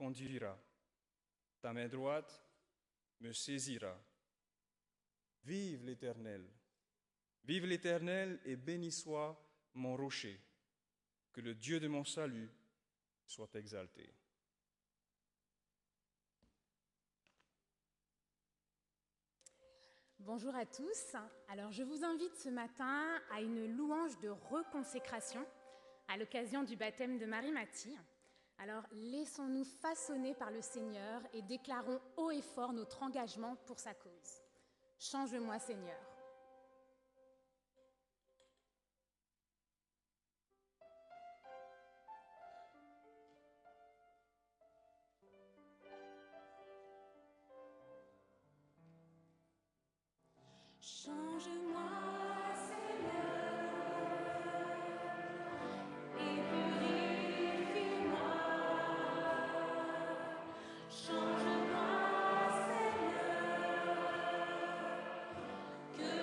conduira. Ta main droite me saisira. Vive l'Éternel! Vive l'Éternel et béni soit mon rocher. Que le Dieu de mon salut soit exalté. Bonjour à tous. Alors je vous invite ce matin à une louange de reconsécration à l'occasion du baptême de Marie-Mathie. Alors laissons-nous façonner par le Seigneur et déclarons haut et fort notre engagement pour sa cause. Change-moi Seigneur. Change-moi. Que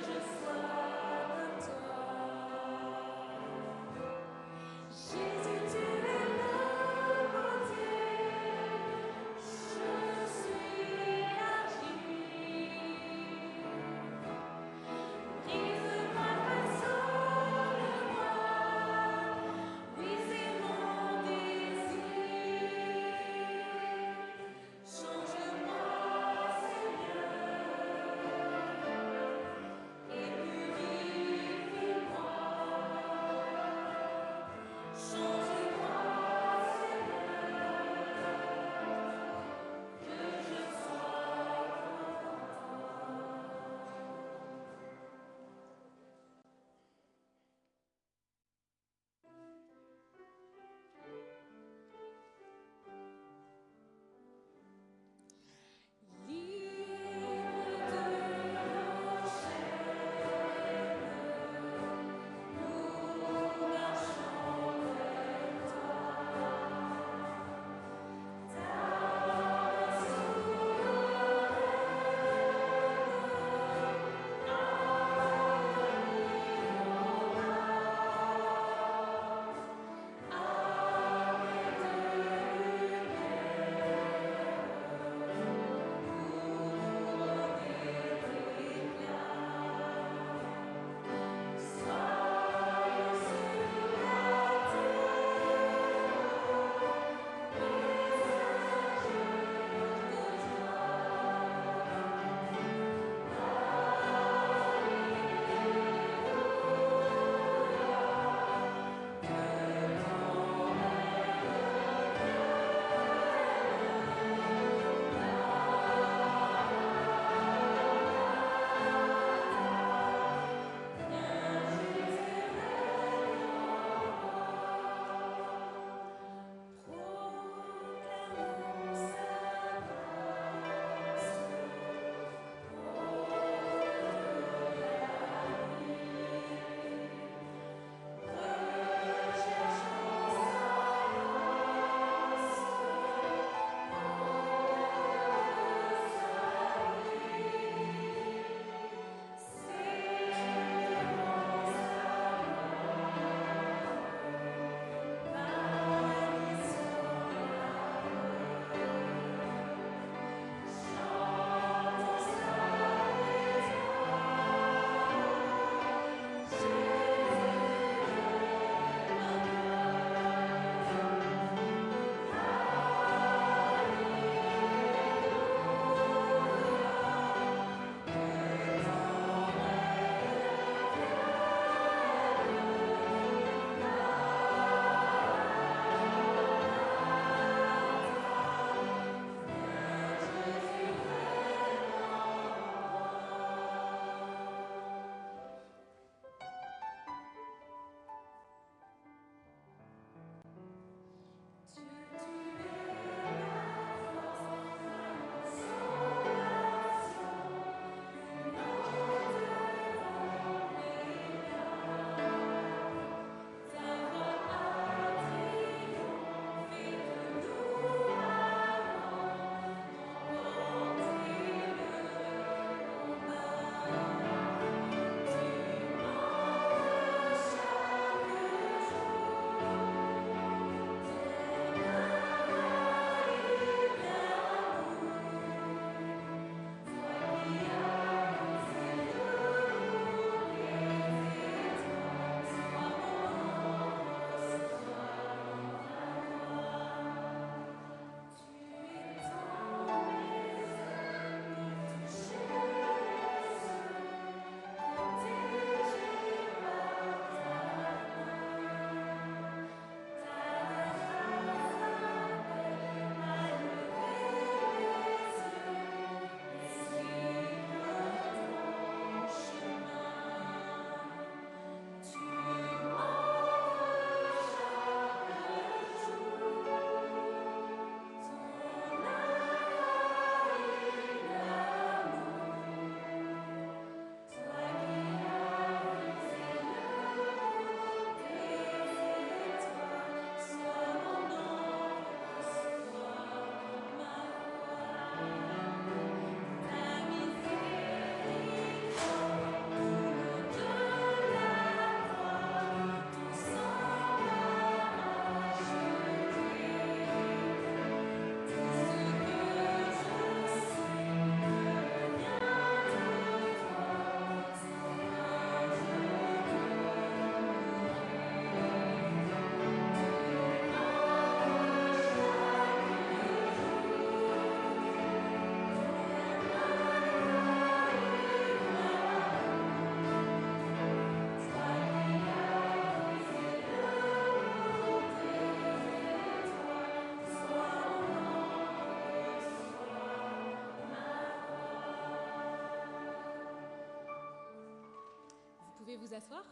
pouvez vous asseoir.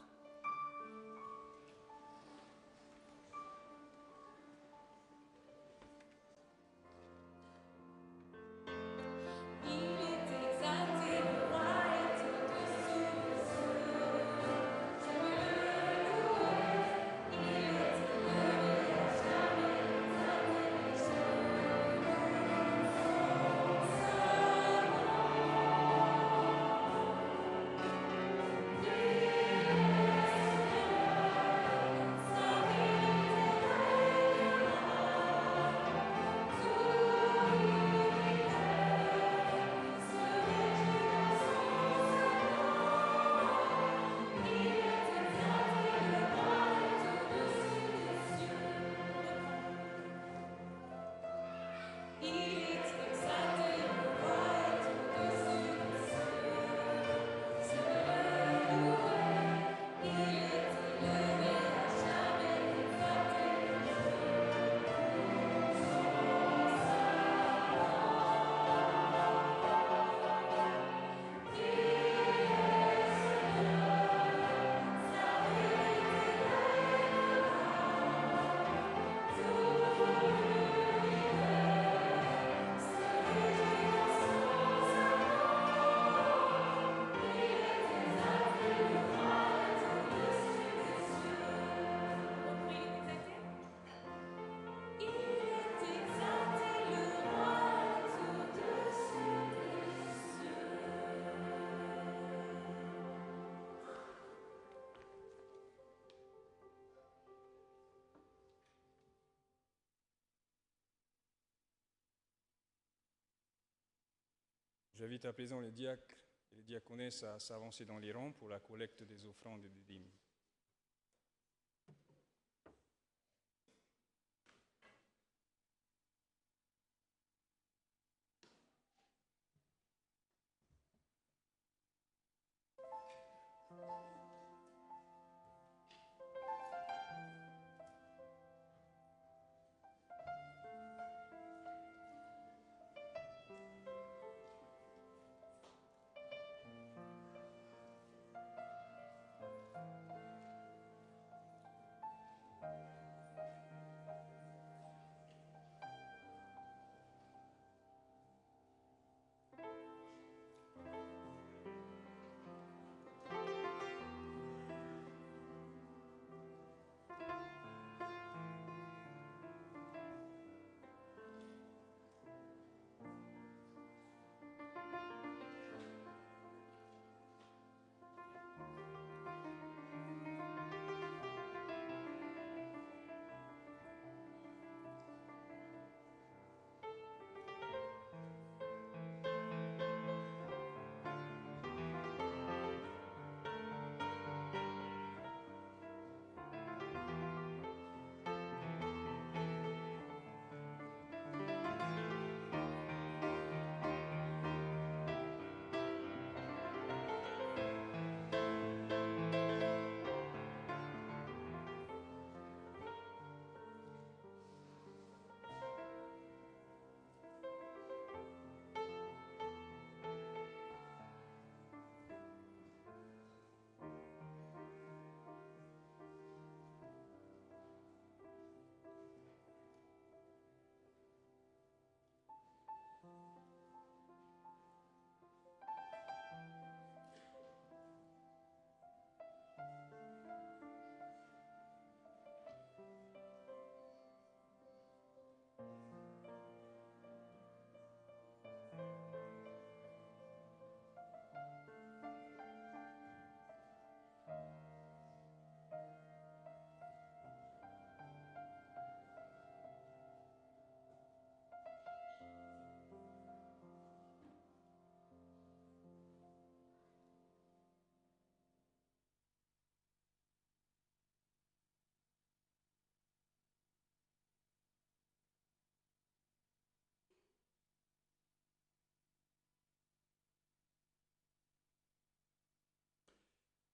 J'invite à présent les diacres et les diaconesses à s'avancer dans les rangs pour la collecte des offrandes et des dîmes.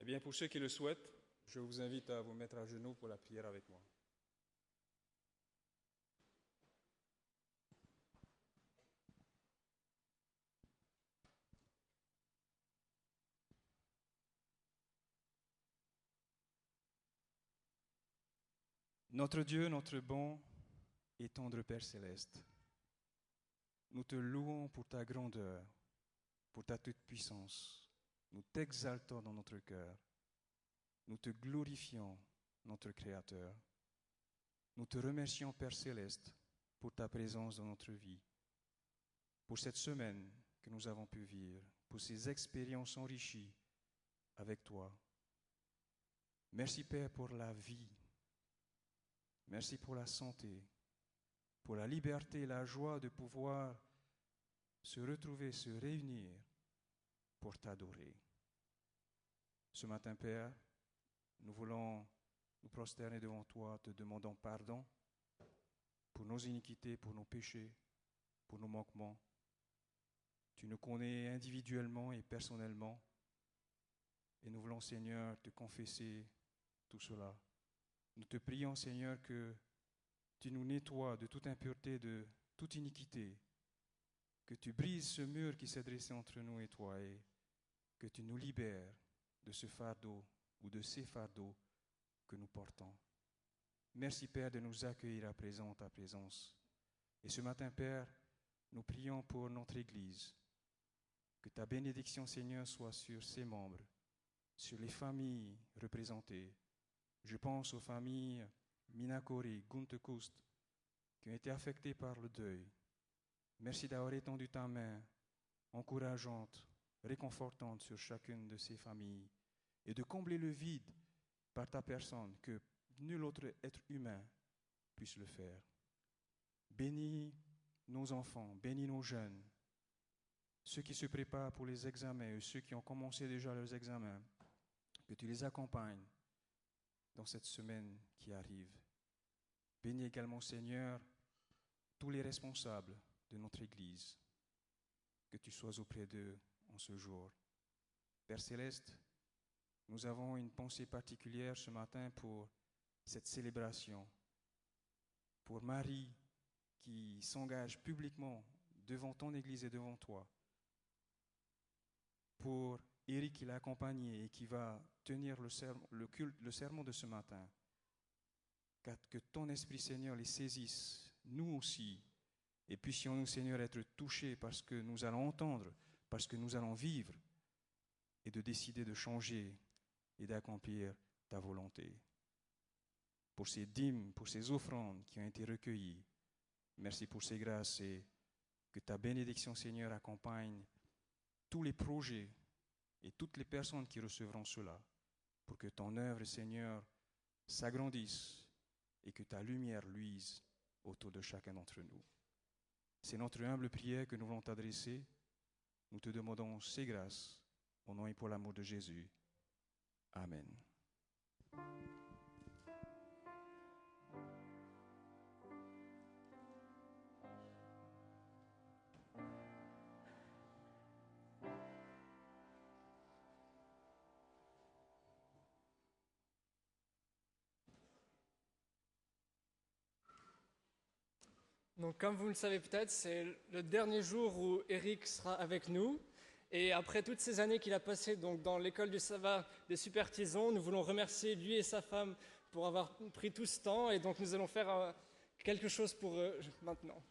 Eh bien, pour ceux qui le souhaitent, je vous invite à vous mettre à genoux pour la prière avec moi. Notre Dieu, notre bon et tendre Père céleste, nous te louons pour ta grandeur, pour ta toute-puissance. Nous t'exaltons dans notre cœur. Nous te glorifions, notre Créateur. Nous te remercions, Père céleste, pour ta présence dans notre vie, pour cette semaine que nous avons pu vivre, pour ces expériences enrichies avec toi. Merci, Père, pour la vie. Merci pour la santé, pour la liberté et la joie de pouvoir se retrouver, se réunir pour t'adorer. Ce matin, Père, nous voulons nous prosterner devant toi, te demandant pardon pour nos iniquités, pour nos péchés, pour nos manquements. Tu nous connais individuellement et personnellement, et nous voulons, Seigneur, te confesser tout cela. Nous te prions, Seigneur, que tu nous nettoies de toute impureté, de toute iniquité, que tu brises ce mur qui s'est dressé entre nous et toi, et que tu nous libères de ce fardeau ou de ces fardeaux que nous portons. Merci, Père, de nous accueillir à présent en ta présence. Et ce matin, Père, nous prions pour notre Église. Que ta bénédiction, Seigneur, soit sur ses membres, sur les familles représentées. Je pense aux familles Minakori, Guntekust, qui ont été affectées par le deuil. Merci d'avoir étendu ta main encourageante, réconfortante sur chacune de ces familles et de combler le vide par ta personne que nul autre être humain puisse le faire. Bénis nos enfants, bénis nos jeunes, ceux qui se préparent pour les examens et ceux qui ont commencé déjà leurs examens, que tu les accompagnes dans cette semaine qui arrive. Bénis également, Seigneur, tous les responsables de notre Église, que tu sois auprès d'eux en ce jour. Père Céleste, nous avons une pensée particulière ce matin pour cette célébration, pour Marie qui s'engage publiquement devant ton Église et devant toi, pour Eric qui l'a accompagné et qui va tenir le sermon de ce matin. Que ton Esprit, Seigneur, les saisisse, nous aussi, et puissions-nous, Seigneur, être touchés parce que nous allons entendre, parce que nous allons vivre, et de décider de changer et d'accomplir ta volonté. Pour ces dîmes, pour ces offrandes qui ont été recueillies, merci pour ces grâces et que ta bénédiction, Seigneur, accompagne tous les projets et toutes les personnes qui recevront cela, pour que ton œuvre, Seigneur, s'agrandisse et que ta lumière luise autour de chacun d'entre nous. C'est notre humble prière que nous voulons t'adresser. Nous te demandons ces grâces, au nom et pour l'amour de Jésus. Amen. Donc, comme vous le savez peut-être, c'est le dernier jour où Eric sera avec nous. Et après toutes ces années qu'il a passées donc, dans l'école du sabbat des Super-Tisons, nous voulons remercier lui et sa femme pour avoir pris tout ce temps. Et donc, nous allons faire quelque chose pour eux maintenant.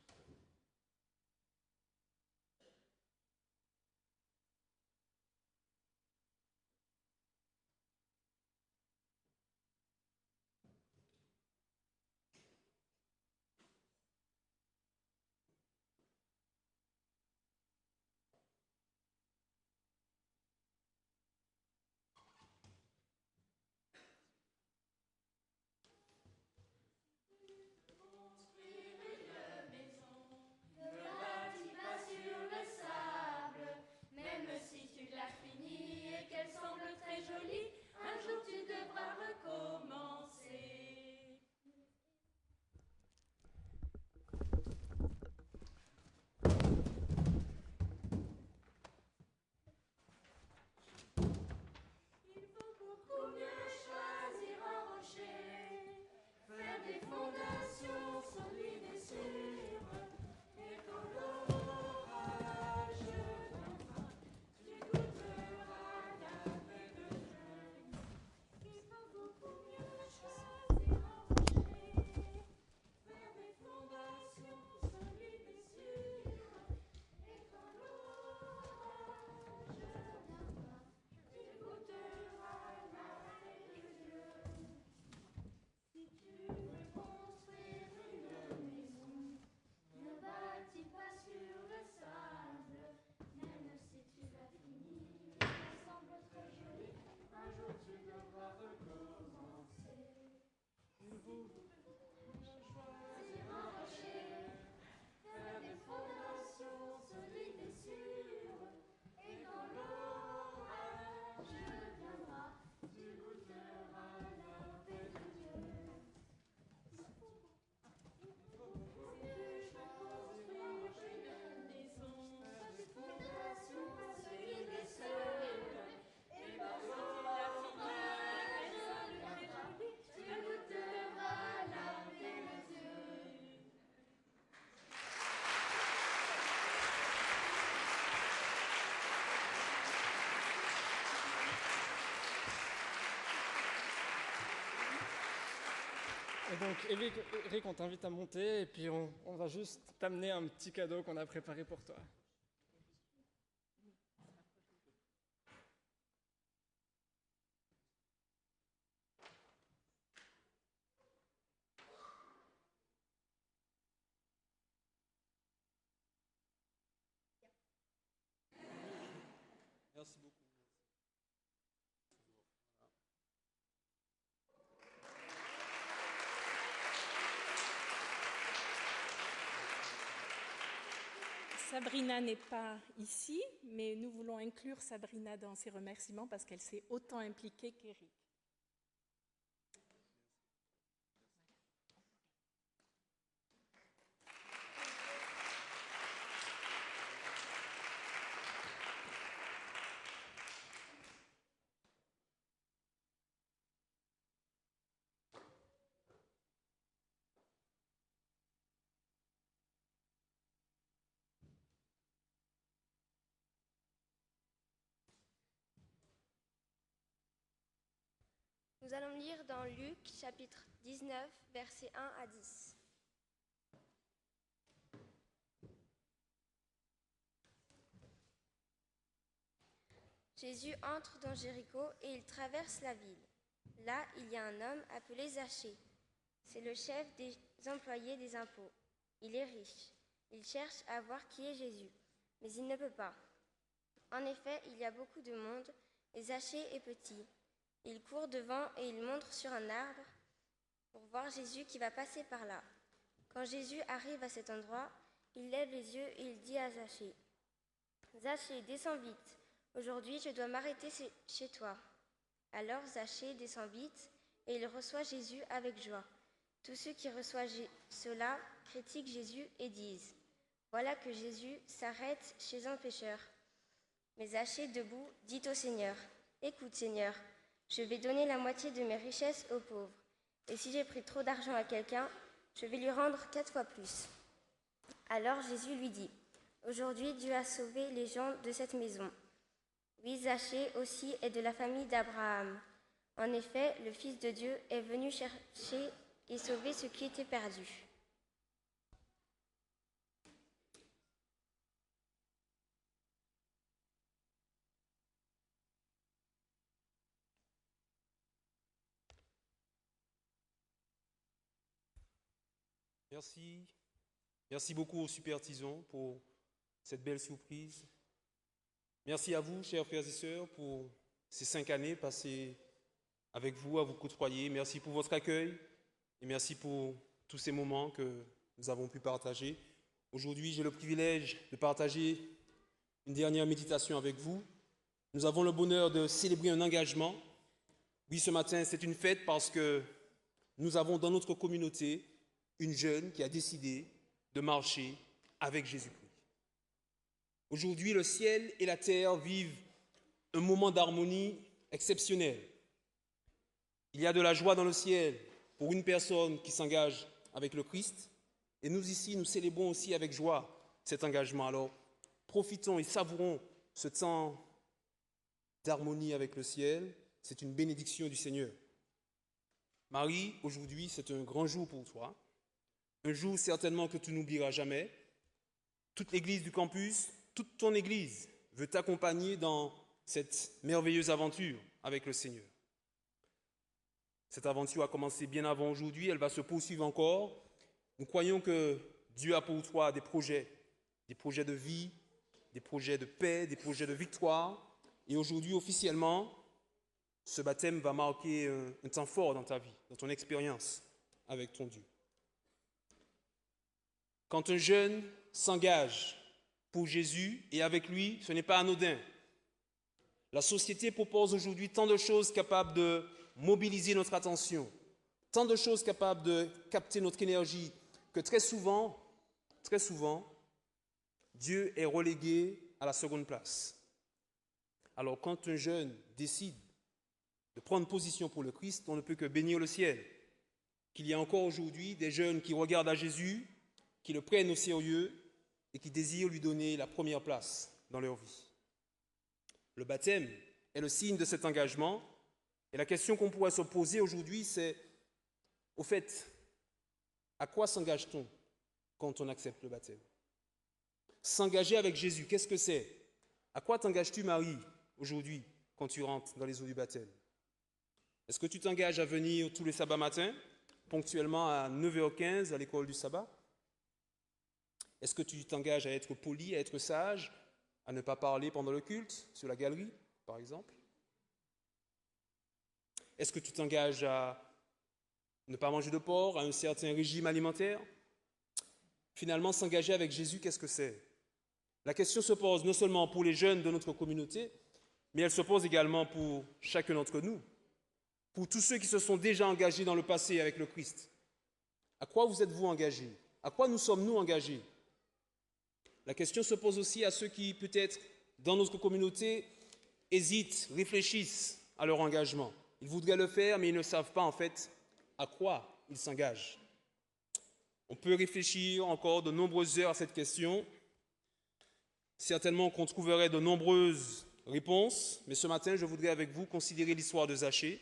Et donc, Eric, on t'invite à monter et puis on va juste t'amener un petit cadeau qu'on a préparé pour toi. Merci beaucoup. Sabrina n'est pas ici, mais nous voulons inclure Sabrina dans ces remerciements parce qu'elle s'est autant impliquée qu'Éric. Nous allons lire dans Luc, chapitre 19, versets 1 à 10. Jésus entre dans Jéricho et il traverse la ville. Là, il y a un homme appelé Zachée. C'est le chef des employés des impôts. Il est riche. Il cherche à voir qui est Jésus, mais il ne peut pas. En effet, il y a beaucoup de monde et Zachée est petit. Il court devant et il monte sur un arbre pour voir Jésus qui va passer par là. Quand Jésus arrive à cet endroit, il lève les yeux et il dit à Zachée, « Zachée, descends vite. Aujourd'hui, je dois m'arrêter chez toi. » Alors Zachée descend vite et il reçoit Jésus avec joie. Tous ceux qui reçoivent cela critiquent Jésus et disent, « Voilà que Jésus s'arrête chez un pécheur. » Mais Zachée, debout, dit au Seigneur, « Écoute, Seigneur, je vais donner la moitié de mes richesses aux pauvres. Et si j'ai pris trop d'argent à quelqu'un, je vais lui rendre 4 fois plus. » Alors Jésus lui dit, « Aujourd'hui, Dieu a sauvé les gens de cette maison. Oui, Zachée aussi est de la famille d'Abraham. En effet, le Fils de Dieu est venu chercher et sauver ce qui était perdu. » Merci. Merci beaucoup aux Super Tisons pour cette belle surprise. Merci à vous, chers frères et sœurs, pour ces 5 années passées avec vous, à vous côtoyer. Merci pour votre accueil et merci pour tous ces moments que nous avons pu partager. Aujourd'hui, j'ai le privilège de partager une dernière méditation avec vous. Nous avons le bonheur de célébrer un engagement. Oui, ce matin, c'est une fête parce que nous avons dans notre communauté une jeune qui a décidé de marcher avec Jésus-Christ. Aujourd'hui, le ciel et la terre vivent un moment d'harmonie exceptionnel. Il y a de la joie dans le ciel pour une personne qui s'engage avec le Christ. Et nous ici, nous célébrons aussi avec joie cet engagement. Alors, profitons et savourons ce temps d'harmonie avec le ciel. C'est une bénédiction du Seigneur. Marie, aujourd'hui, c'est un grand jour pour toi. Un jour certainement que tu n'oublieras jamais. Toute l'église du campus, toute ton église veut t'accompagner dans cette merveilleuse aventure avec le Seigneur. Cette aventure a commencé bien avant aujourd'hui, elle va se poursuivre encore. Nous croyons que Dieu a pour toi des projets de vie, des projets de paix, des projets de victoire. Et aujourd'hui, officiellement, ce baptême va marquer un temps fort dans ta vie, dans ton expérience avec ton Dieu. Quand un jeune s'engage pour Jésus et avec lui, ce n'est pas anodin. La société propose aujourd'hui tant de choses capables de mobiliser notre attention, tant de choses capables de capter notre énergie, que très souvent, Dieu est relégué à la seconde place. Alors quand un jeune décide de prendre position pour le Christ, on ne peut que bénir le ciel. Qu'il y a encore aujourd'hui des jeunes qui regardent à Jésus, qui le prennent au sérieux et qui désirent lui donner la première place dans leur vie. Le baptême est le signe de cet engagement. Et la question qu'on pourrait se poser aujourd'hui, c'est, au fait, à quoi s'engage-t-on quand on accepte le baptême? S'engager avec Jésus, qu'est-ce que c'est? À quoi t'engages-tu, Marie, aujourd'hui, quand tu rentres dans les eaux du baptême? Est-ce que tu t'engages à venir tous les sabbats matins, ponctuellement à 9h15 à l'école du sabbat? Est-ce que tu t'engages à être poli, à être sage, à ne pas parler pendant le culte, sur la galerie, par exemple? Est-ce que tu t'engages à ne pas manger de porc, à un certain régime alimentaire? Finalement, s'engager avec Jésus, qu'est-ce que c'est? La question se pose non seulement pour les jeunes de notre communauté, mais elle se pose également pour chacun d'entre nous, pour tous ceux qui se sont déjà engagés dans le passé avec le Christ. À quoi vous êtes-vous engagés? À quoi nous sommes-nous engagés? La question se pose aussi à ceux qui, peut-être, dans notre communauté, hésitent, réfléchissent à leur engagement. Ils voudraient le faire, mais ils ne savent pas, en fait, à quoi ils s'engagent. On peut réfléchir encore de nombreuses heures à cette question. Certainement qu'on trouverait de nombreuses réponses, mais ce matin, je voudrais avec vous considérer l'histoire de Zachée.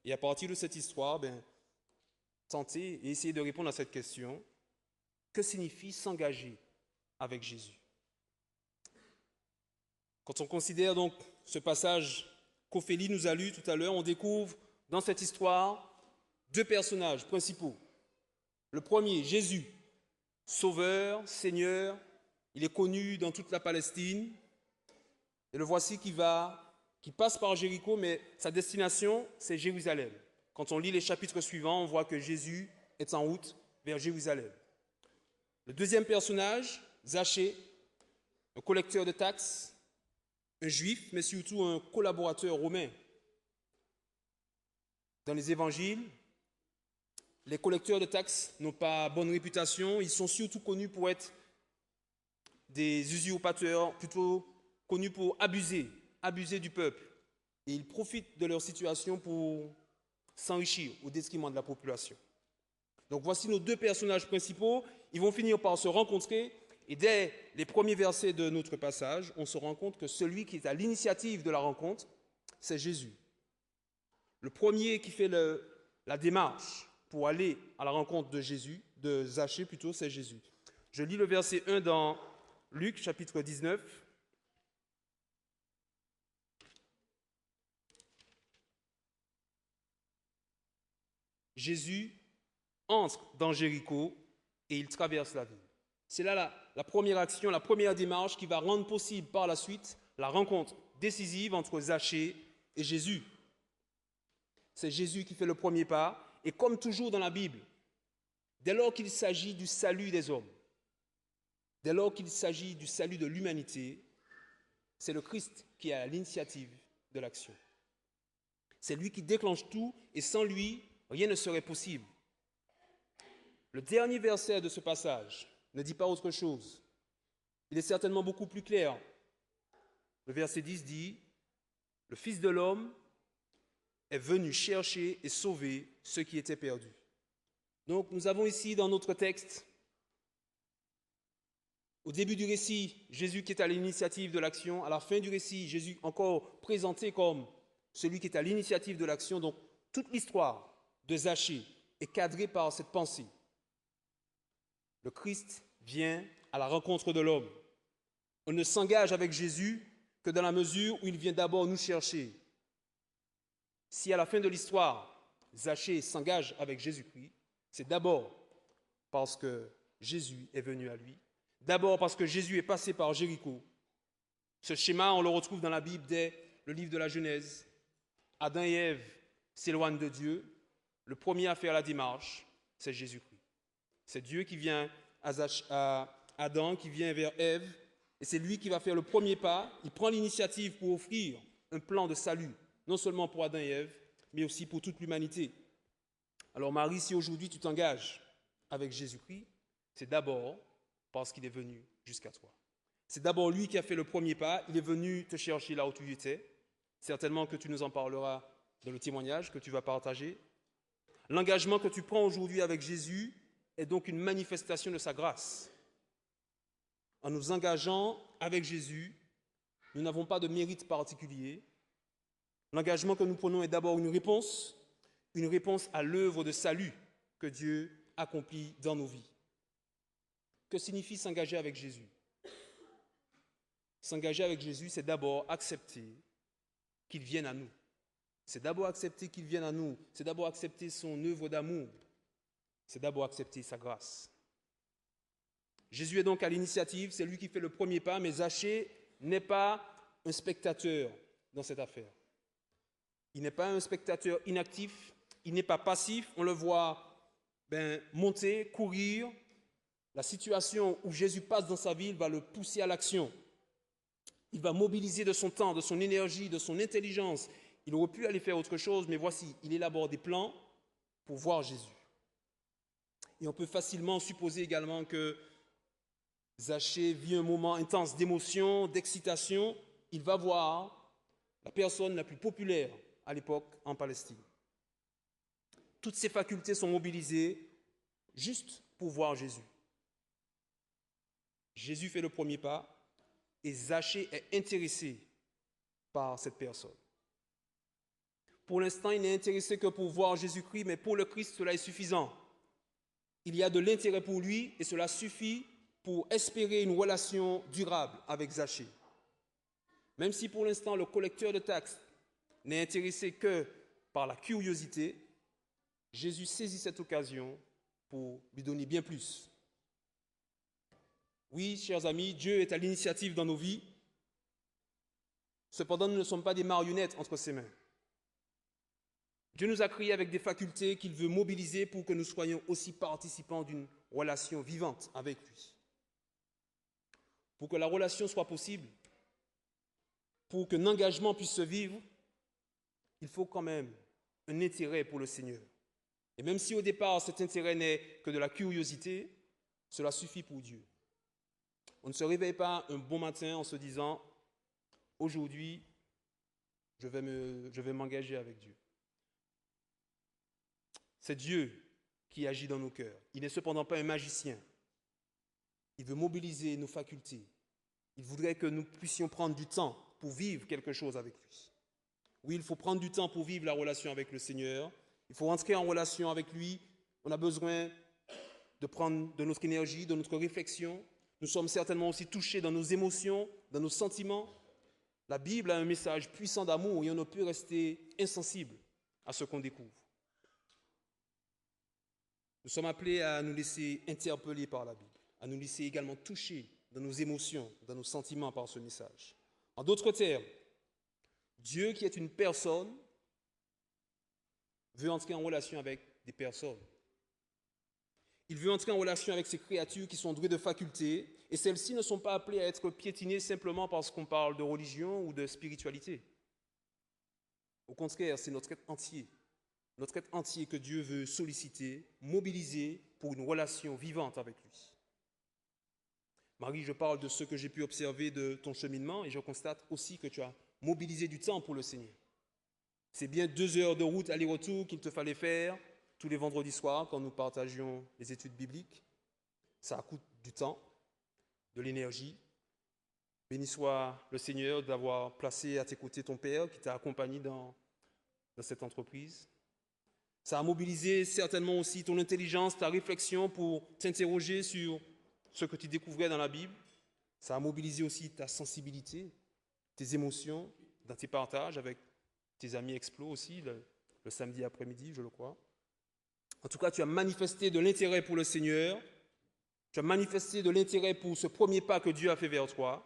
Et à partir de cette histoire, tenter et essayer de répondre à cette question. Que signifie s'engager avec Jésus? Quand on considère donc ce passage qu'Ophélie nous a lu tout à l'heure, on découvre dans cette histoire deux personnages principaux. Le premier, Jésus, Sauveur, Seigneur, il est connu dans toute la Palestine. Et le voici qui passe par Jéricho, mais sa destination, c'est Jérusalem. Quand on lit les chapitres suivants, on voit que Jésus est en route vers Jérusalem. Le deuxième personnage, Zachée, un collecteur de taxes, un juif, mais surtout un collaborateur romain. Dans les évangiles, les collecteurs de taxes n'ont pas bonne réputation, ils sont surtout connus pour être des usurpateurs, plutôt connus pour abuser du peuple. Et ils profitent de leur situation pour s'enrichir au détriment de la population. Donc voici nos deux personnages principaux, ils vont finir par se rencontrer. Et dès les premiers versets de notre passage, on se rend compte que celui qui est à l'initiative de la rencontre, c'est Jésus. Le premier qui fait la démarche pour aller à la rencontre de Jésus, de Zachée plutôt, c'est Jésus. Je lis le verset 1 dans Luc, chapitre 19. Jésus entre dans Jéricho et il traverse la ville. C'est là la première action, la première démarche qui va rendre possible par la suite la rencontre décisive entre Zachée et Jésus. C'est Jésus qui fait le premier pas. Et comme toujours dans la Bible, dès lors qu'il s'agit du salut des hommes, dès lors qu'il s'agit du salut de l'humanité, c'est le Christ qui est à l'initiative de l'action. C'est lui qui déclenche tout et sans lui, rien ne serait possible. Le dernier verset de ce passage ne dit pas autre chose. Il est certainement beaucoup plus clair. Le verset 10 dit « Le Fils de l'homme est venu chercher et sauver ceux qui étaient perdus. » Donc nous avons ici dans notre texte, au début du récit, Jésus qui est à l'initiative de l'action. À la fin du récit, Jésus encore présenté comme celui qui est à l'initiative de l'action. Donc toute l'histoire de Zachée est cadrée par cette pensée. Le Christ vient à la rencontre de l'homme. On ne s'engage avec Jésus que dans la mesure où il vient d'abord nous chercher. Si à la fin de l'histoire, Zachée s'engage avec Jésus-Christ, c'est d'abord parce que Jésus est venu à lui, d'abord parce que Jésus est passé par Jéricho. Ce schéma, on le retrouve dans la Bible dès le livre de la Genèse. Adam et Ève s'éloignent de Dieu, le premier à faire la démarche, c'est Jésus-Christ. C'est Dieu qui vient à Adam, qui vient vers Ève, et c'est lui qui va faire le premier pas. Il prend l'initiative pour offrir un plan de salut, non seulement pour Adam et Ève, mais aussi pour toute l'humanité. Alors Marie, si aujourd'hui tu t'engages avec Jésus-Christ, c'est d'abord parce qu'il est venu jusqu'à toi. C'est d'abord lui qui a fait le premier pas. Il est venu te chercher là où tu étais. Certainement que tu nous en parleras dans le témoignage que tu vas partager. L'engagement que tu prends aujourd'hui avec Jésus est donc une manifestation de sa grâce. En nous engageant avec Jésus, nous n'avons pas de mérite particulier. L'engagement que nous prenons est d'abord une réponse à l'œuvre de salut que Dieu accomplit dans nos vies. Que signifie s'engager avec Jésus? S'engager avec Jésus, c'est d'abord accepter qu'il vienne à nous. C'est d'abord accepter qu'il vienne à nous. C'est d'abord accepter son œuvre d'amour. C'est d'abord accepter sa grâce. Jésus est donc à l'initiative, c'est lui qui fait le premier pas, mais Zachée n'est pas un spectateur dans cette affaire. Il n'est pas un spectateur inactif, il n'est pas passif, on le voit monter, courir. La situation où Jésus passe dans sa ville va le pousser à l'action. Il va mobiliser de son temps, de son énergie, de son intelligence. Il aurait pu aller faire autre chose, mais voici, il élabore des plans pour voir Jésus. Et on peut facilement supposer également que Zachée vit un moment intense d'émotion, d'excitation. Il va voir la personne la plus populaire à l'époque en Palestine. Toutes ses facultés sont mobilisées juste pour voir Jésus. Jésus fait le premier pas et Zachée est intéressé par cette personne. Pour l'instant, il n'est intéressé que pour voir Jésus-Christ, mais pour le Christ, cela est suffisant. Il y a de l'intérêt pour lui et cela suffit pour espérer une relation durable avec Zachée. Même si pour l'instant, le collecteur de taxes n'est intéressé que par la curiosité, Jésus saisit cette occasion pour lui donner bien plus. Oui, chers amis, Dieu est à l'initiative dans nos vies. Cependant, nous ne sommes pas des marionnettes entre ses mains. Dieu nous a créés avec des facultés qu'il veut mobiliser pour que nous soyons aussi participants d'une relation vivante avec lui. Pour que la relation soit possible, pour qu'un engagement puisse se vivre, il faut quand même un intérêt pour le Seigneur. Et même si au départ cet intérêt n'est que de la curiosité, cela suffit pour Dieu. On ne se réveille pas un bon matin en se disant « Aujourd'hui, je vais m'engager avec Dieu ». C'est Dieu qui agit dans nos cœurs. Il n'est cependant pas un magicien. Il veut mobiliser nos facultés. Il voudrait que nous puissions prendre du temps pour vivre quelque chose avec lui. Oui, il faut prendre du temps pour vivre la relation avec le Seigneur. Il faut entrer en relation avec lui. On a besoin de prendre de notre énergie, de notre réflexion. Nous sommes certainement aussi touchés dans nos émotions, dans nos sentiments. La Bible a un message puissant d'amour et on ne peut rester insensible à ce qu'on découvre. Nous sommes appelés à nous laisser interpeller par la Bible, à nous laisser également toucher dans nos émotions, dans nos sentiments par ce message. En d'autres termes, Dieu qui est une personne veut entrer en relation avec des personnes. Il veut entrer en relation avec ces créatures qui sont douées de facultés et celles-ci ne sont pas appelées à être piétinées simplement parce qu'on parle de religion ou de spiritualité. Au contraire, c'est notre être entier que Dieu veut solliciter, mobiliser pour une relation vivante avec lui. Marie, je parle de ce que j'ai pu observer de ton cheminement et je constate aussi que tu as mobilisé du temps pour le Seigneur. C'est bien 2 heures de route aller-retour qu'il te fallait faire tous les vendredis soirs quand nous partagions les études bibliques. Ça coûte du temps, de l'énergie. Béni soit le Seigneur d'avoir placé à tes côtés ton Père qui t'a accompagné dans cette entreprise. Ça a mobilisé certainement aussi ton intelligence, ta réflexion pour t'interroger sur ce que tu découvrais dans la Bible. Ça a mobilisé aussi ta sensibilité, tes émotions dans tes partages avec tes amis Explo aussi, le samedi après-midi, je le crois. En tout cas, tu as manifesté de l'intérêt pour le Seigneur. Tu as manifesté de l'intérêt pour ce premier pas que Dieu a fait vers toi.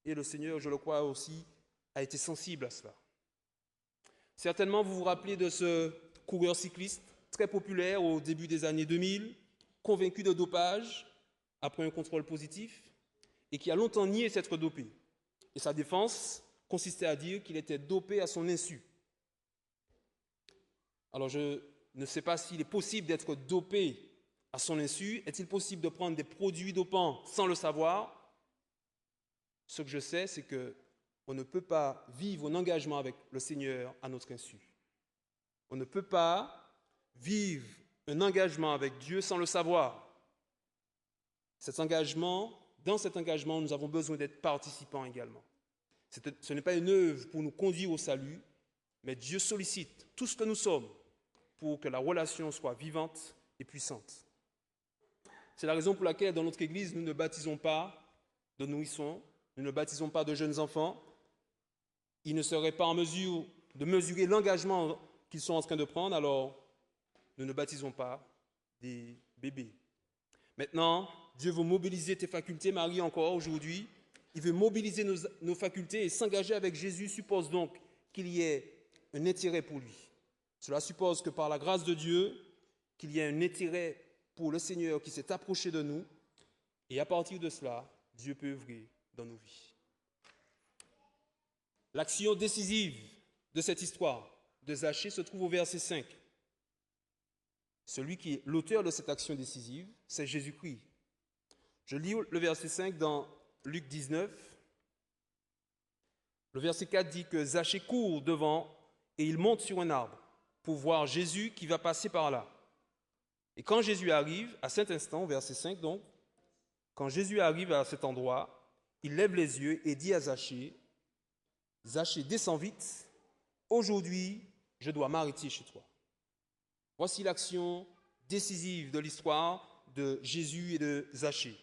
Et le Seigneur, je le crois aussi, a été sensible à cela. Certainement, vous vous rappelez de ce coureur cycliste très populaire au début des années 2000, convaincu de dopage après un contrôle positif, et qui a longtemps nié s'être dopé. Et sa défense consistait à dire qu'il était dopé à son insu. Alors je ne sais pas s'il est possible d'être dopé à son insu. Est-il possible de prendre des produits dopants sans le savoir? Ce que je sais, c'est qu'on ne peut pas vivre un engagement avec le Seigneur à notre insu. On ne peut pas vivre un engagement avec Dieu sans le savoir. Dans cet engagement, nous avons besoin d'être participants également. Ce n'est pas une œuvre pour nous conduire au salut, mais Dieu sollicite tout ce que nous sommes pour que la relation soit vivante et puissante. C'est la raison pour laquelle dans notre Église, nous ne baptisons pas de nourrissons, nous ne baptisons pas de jeunes enfants. Ils ne seraient pas en mesure de mesurer l'engagement qu'ils sont en train de prendre, alors nous ne baptisons pas des bébés. Maintenant, Dieu veut mobiliser tes facultés, Marie encore aujourd'hui. Il veut mobiliser nos facultés et s'engager avec Jésus suppose donc qu'il y ait un intérêt pour lui. Cela suppose que par la grâce de Dieu, qu'il y ait un intérêt pour le Seigneur qui s'est approché de nous. Et à partir de cela, Dieu peut œuvrer dans nos vies. L'action décisive de cette histoire de Zachée se trouve au verset 5. Celui qui est l'auteur de cette action décisive, c'est Jésus-Christ. Je lis le verset 5 dans Luc 19. Le verset 4 dit que Zachée court devant et il monte sur un arbre pour voir Jésus qui va passer par là. Et quand Jésus arrive, à cet instant, verset 5 donc, quand Jésus arrive à cet endroit, il lève les yeux et dit à Zachée, « Zachée, descends vite, aujourd'hui je dois m'arrêter chez toi. » Voici l'action décisive de l'histoire de Jésus et de Zachée.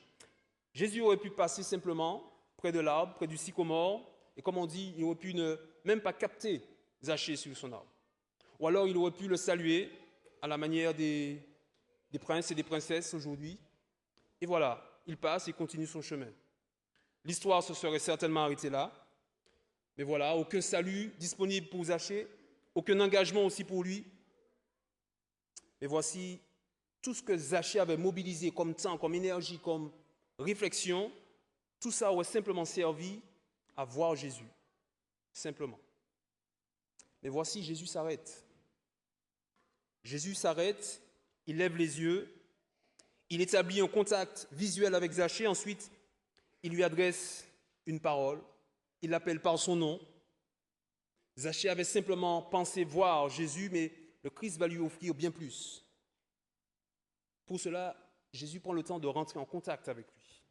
Jésus aurait pu passer simplement près de l'arbre, près du sycomore, et comme on dit, il aurait pu ne même pas capter Zachée sur son arbre. Ou alors il aurait pu le saluer à la manière des princes et des princesses aujourd'hui. Et voilà, il passe et continue son chemin. L'histoire se serait certainement arrêtée là. Mais voilà, aucun salut disponible pour Zachée, aucun engagement aussi pour lui. Mais voici tout ce que Zachée avait mobilisé comme temps, comme énergie, comme réflexion, tout ça aurait simplement servi à voir Jésus. Simplement. Mais voici, Jésus s'arrête. Jésus s'arrête, il lève les yeux, il établit un contact visuel avec Zachée, ensuite il lui adresse une parole, il l'appelle par son nom. Zachée avait simplement pensé voir Jésus, mais le Christ va lui offrir bien plus. Pour cela, Jésus prend le temps de rentrer en contact avec lui.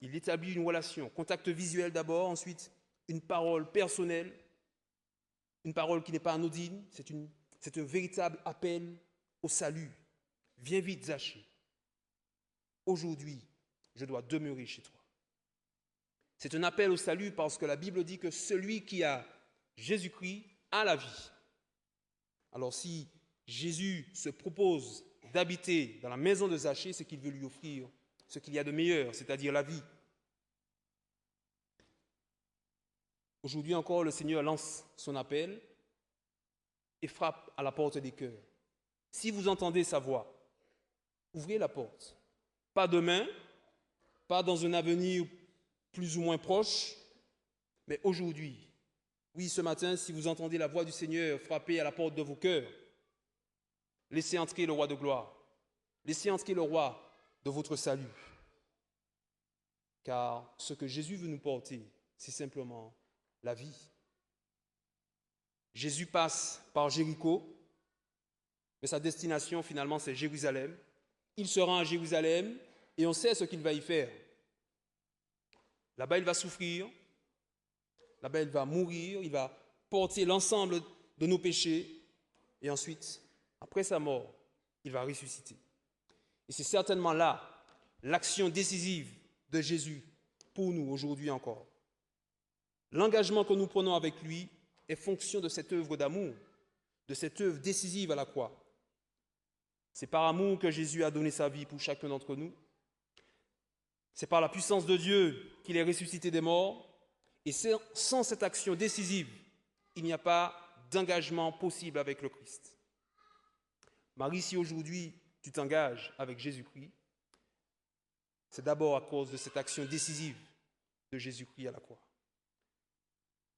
Il établit une relation, contact visuel d'abord, ensuite une parole personnelle, une parole qui n'est pas anodine, c'est un véritable appel au salut. Viens vite, Zachée. Aujourd'hui, je dois demeurer chez toi. C'est un appel au salut parce que la Bible dit que celui qui a Jésus-Christ a la vie. Alors si Jésus se propose d'habiter dans la maison de Zachée, c'est qu'il veut lui offrir ce qu'il y a de meilleur, c'est-à-dire la vie. Aujourd'hui encore, le Seigneur lance son appel et frappe à la porte des cœurs. Si vous entendez sa voix, ouvrez la porte. Pas demain, pas dans un avenir plus ou moins proche, mais aujourd'hui. Oui, ce matin, si vous entendez la voix du Seigneur frapper à la porte de vos cœurs, laissez entrer le roi de gloire. Laissez entrer le roi de votre salut. Car ce que Jésus veut nous porter, c'est simplement la vie. Jésus passe par Jéricho, mais sa destination finalement c'est Jérusalem. Il se rend à Jérusalem et on sait ce qu'il va y faire. Là-bas il va souffrir, là-bas il va mourir, il va porter l'ensemble de nos péchés et ensuite, après sa mort, il va ressusciter. Et c'est certainement là l'action décisive de Jésus pour nous aujourd'hui encore. L'engagement que nous prenons avec lui est fonction de cette œuvre d'amour, de cette œuvre décisive à la croix. C'est par amour que Jésus a donné sa vie pour chacun d'entre nous. C'est par la puissance de Dieu qu'il est ressuscité des morts. Et sans cette action décisive, il n'y a pas d'engagement possible avec le Christ. Marie, si aujourd'hui tu t'engages avec Jésus-Christ, c'est d'abord à cause de cette action décisive de Jésus-Christ à la croix.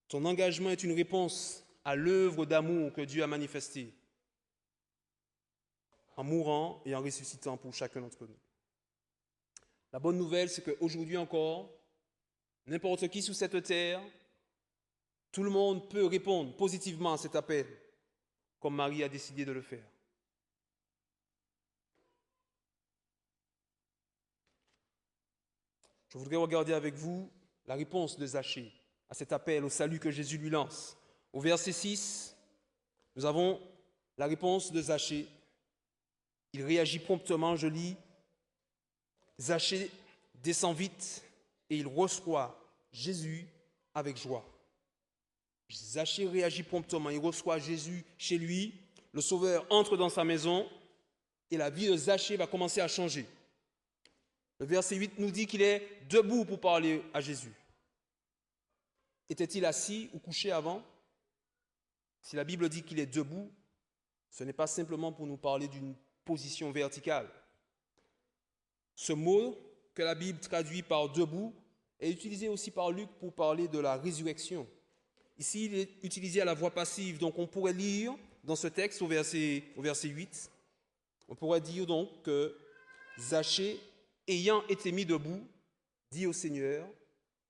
Ton engagement est une réponse à l'œuvre d'amour que Dieu a manifestée en mourant et en ressuscitant pour chacun d'entre nous. La bonne nouvelle, c'est qu'aujourd'hui encore, n'importe qui sous cette terre, tout le monde peut répondre positivement à cet appel, comme Marie a décidé de le faire. Je voudrais regarder avec vous la réponse de Zachée à cet appel au salut que Jésus lui lance. Au verset 6, nous avons la réponse de Zachée. Il réagit promptement, je lis. Zachée descend vite et il reçoit Jésus avec joie. Zachée réagit promptement, il reçoit Jésus chez lui, le Sauveur entre dans sa maison et la vie de Zachée va commencer à changer. Le verset 8 nous dit qu'il est debout pour parler à Jésus. Était-il assis ou couché avant? Si la Bible dit qu'il est debout, ce n'est pas simplement pour nous parler d'une position verticale. Ce mot que la Bible traduit par debout est utilisé aussi par Luc pour parler de la résurrection. Ici, il est utilisé à la voix passive, donc on pourrait lire dans ce texte au verset 8, on pourrait dire donc que Zachée, ayant été mis debout, dit au Seigneur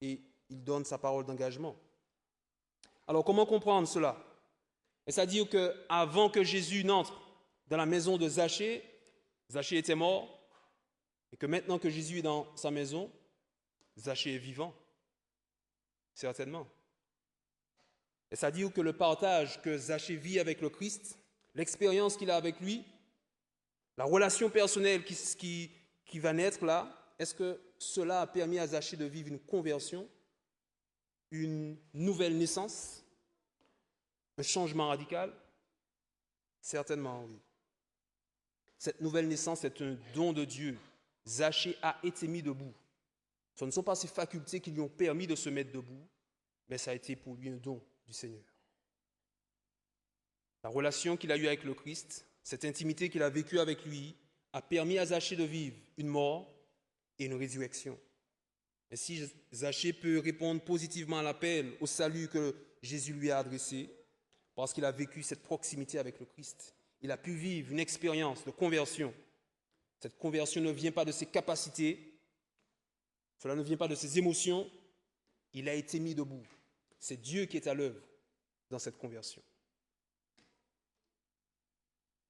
et il donne sa parole d'engagement. Alors comment comprendre cela? C'est-à-dire qu'avant que Jésus n'entre dans la maison de Zachée, Zachée était mort, et que maintenant que Jésus est dans sa maison, Zachée est vivant, certainement. Et c'est-à-dire que le partage que Zachée vit avec le Christ, l'expérience qu'il a avec lui, la relation personnelle qui va naître là, est-ce que cela a permis à Zachée de vivre une conversion, une nouvelle naissance, un changement radical? Certainement, oui. Cette nouvelle naissance est un don de Dieu. Zachée a été mis debout. Ce ne sont pas ses facultés qui lui ont permis de se mettre debout, mais ça a été pour lui un don du Seigneur. La relation qu'il a eue avec le Christ, cette intimité qu'il a vécue avec lui, a permis à Zachée de vivre une mort et une résurrection. Et si Zachée peut répondre positivement à l'appel, au salut que Jésus lui a adressé, parce qu'il a vécu cette proximité avec le Christ, il a pu vivre une expérience de conversion. Cette conversion ne vient pas de ses capacités, cela ne vient pas de ses émotions, il a été mis debout. C'est Dieu qui est à l'œuvre dans cette conversion.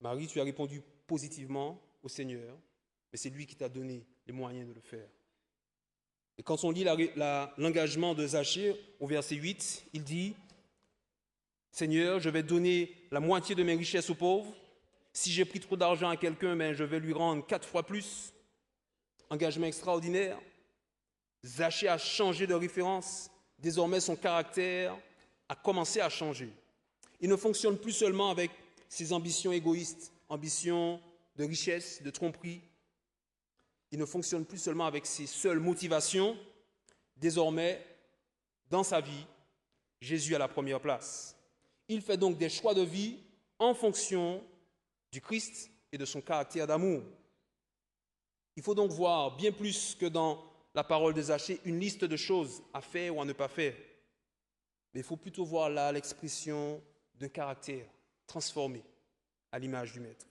Marie, tu as répondu positivement au Seigneur, mais c'est lui qui t'a donné les moyens de le faire. Et quand on lit l'engagement de Zachée au verset 8, il dit « Seigneur, je vais donner la moitié de mes richesses aux pauvres. Si j'ai pris trop d'argent à quelqu'un, je vais lui rendre 4 fois plus. » Engagement extraordinaire. Zachée a changé de référence. Désormais, son caractère a commencé à changer. Il ne fonctionne plus seulement avec ses ambitions égoïstes, ambitions de richesse, de tromperie. Il ne fonctionne plus seulement avec ses seules motivations. Désormais, dans sa vie, Jésus a la première place. Il fait donc des choix de vie en fonction du Christ et de son caractère d'amour. Il faut donc voir bien plus que dans la parole de Zachée une liste de choses à faire ou à ne pas faire. Mais il faut plutôt voir là l'expression d'un caractère transformé à l'image du Maître.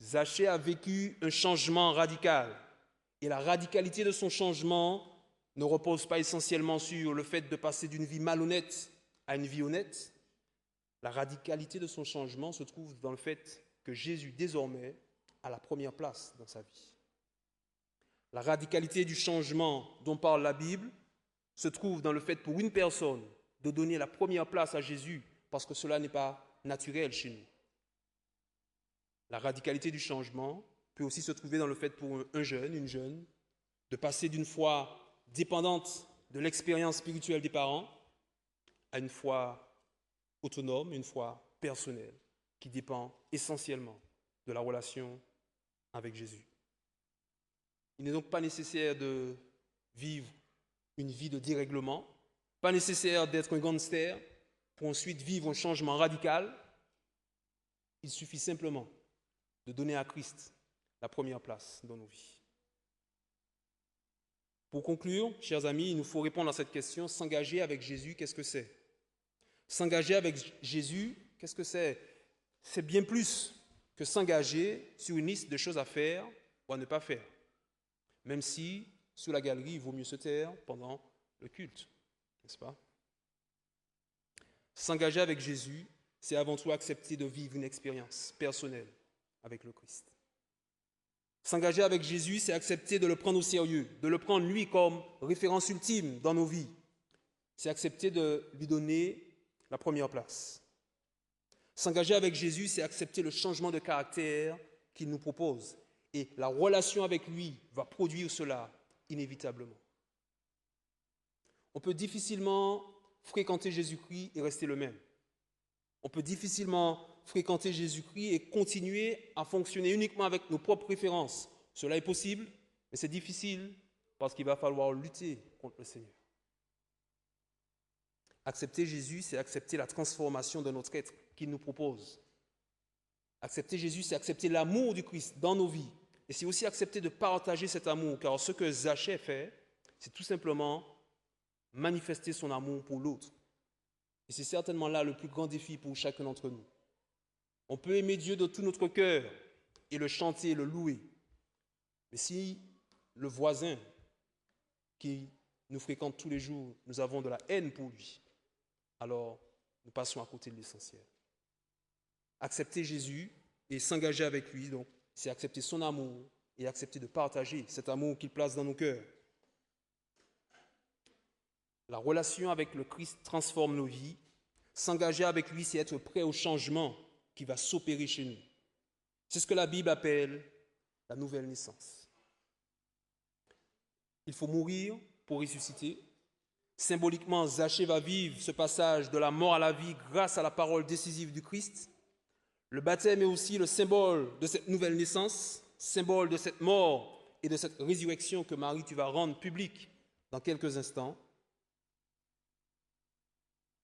Zachée a vécu un changement radical. Et la radicalité de son changement ne repose pas essentiellement sur le fait de passer d'une vie malhonnête à une vie honnête. La radicalité de son changement se trouve dans le fait que Jésus, désormais, a la première place dans sa vie. La radicalité du changement dont parle la Bible se trouve dans le fait pour une personne de donner la première place à Jésus parce que cela n'est pas naturel chez nous. La radicalité du changement peut aussi se trouver dans le fait pour un jeune, une jeune, de passer d'une foi dépendante de l'expérience spirituelle des parents à une foi autonome, une foi personnelle qui dépend essentiellement de la relation avec Jésus. Il n'est donc pas nécessaire de vivre une vie de dérèglement, pas nécessaire d'être un gangster pour ensuite vivre un changement radical. Il suffit simplement de donner à Christ la première place dans nos vies. Pour conclure, chers amis, il nous faut répondre à cette question, s'engager avec Jésus, qu'est-ce que c'est? S'engager avec Jésus, qu'est-ce que c'est? C'est bien plus que s'engager sur une liste de choses à faire ou à ne pas faire. Même si, sous la galerie, il vaut mieux se taire pendant le culte, n'est-ce pas? S'engager avec Jésus, c'est avant tout accepter de vivre une expérience personnelle avec le Christ. S'engager avec Jésus, c'est accepter de le prendre au sérieux, de le prendre lui comme référence ultime dans nos vies. C'est accepter de lui donner la première place. S'engager avec Jésus, c'est accepter le changement de caractère qu'il nous propose. Et la relation avec lui va produire cela inévitablement. On peut difficilement fréquenter Jésus-Christ et rester le même. On peut difficilement fréquenter Jésus-Christ et continuer à fonctionner uniquement avec nos propres préférences. Cela est possible, mais c'est difficile parce qu'il va falloir lutter contre le Seigneur. Accepter Jésus, c'est accepter la transformation de notre être qu'il nous propose. Accepter Jésus, c'est accepter l'amour du Christ dans nos vies. Et c'est aussi accepter de partager cet amour, car ce que Zachée fait, c'est tout simplement manifester son amour pour l'autre. Et c'est certainement là le plus grand défi pour chacun d'entre nous. On peut aimer Dieu de tout notre cœur et le chanter et le louer. Mais si le voisin qui nous fréquente tous les jours, nous avons de la haine pour lui, alors nous passons à côté de l'essentiel. Accepter Jésus et s'engager avec lui, donc, c'est accepter son amour et accepter de partager cet amour qu'il place dans nos cœurs. La relation avec le Christ transforme nos vies. S'engager avec lui, c'est être prêt au changement qui va s'opérer chez nous. C'est ce que la Bible appelle la nouvelle naissance. Il faut mourir pour ressusciter. Symboliquement, Zachée va vivre ce passage de la mort à la vie grâce à la parole décisive du Christ. Le baptême est aussi le symbole de cette nouvelle naissance, symbole de cette mort et de cette résurrection que Marie, tu vas rendre publique dans quelques instants.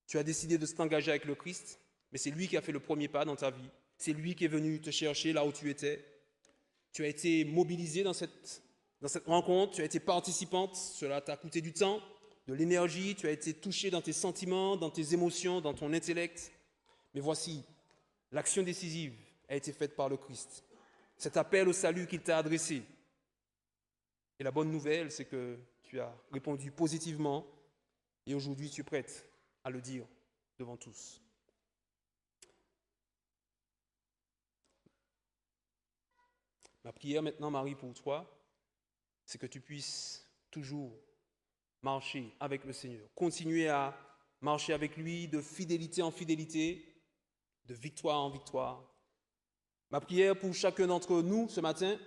Tu as décidé de t'engager avec le Christ, mais c'est lui qui a fait le premier pas dans ta vie. C'est lui qui est venu te chercher là où tu étais. Tu as été mobilisé dans cette rencontre, tu as été participante, cela t'a coûté du temps, de l'énergie, tu as été touché dans tes sentiments, dans tes émotions, dans ton intellect. Mais voici, l'action décisive a été faite par le Christ. Cet appel au salut qu'il t'a adressé. Et la bonne nouvelle, c'est que tu as répondu positivement et aujourd'hui tu es prête à le dire devant tous. Ma prière maintenant, Marie, pour toi, c'est que tu puisses toujours marcher avec le Seigneur, continuer à marcher avec lui de fidélité en fidélité, de victoire en victoire. Ma prière pour chacun d'entre nous ce matin,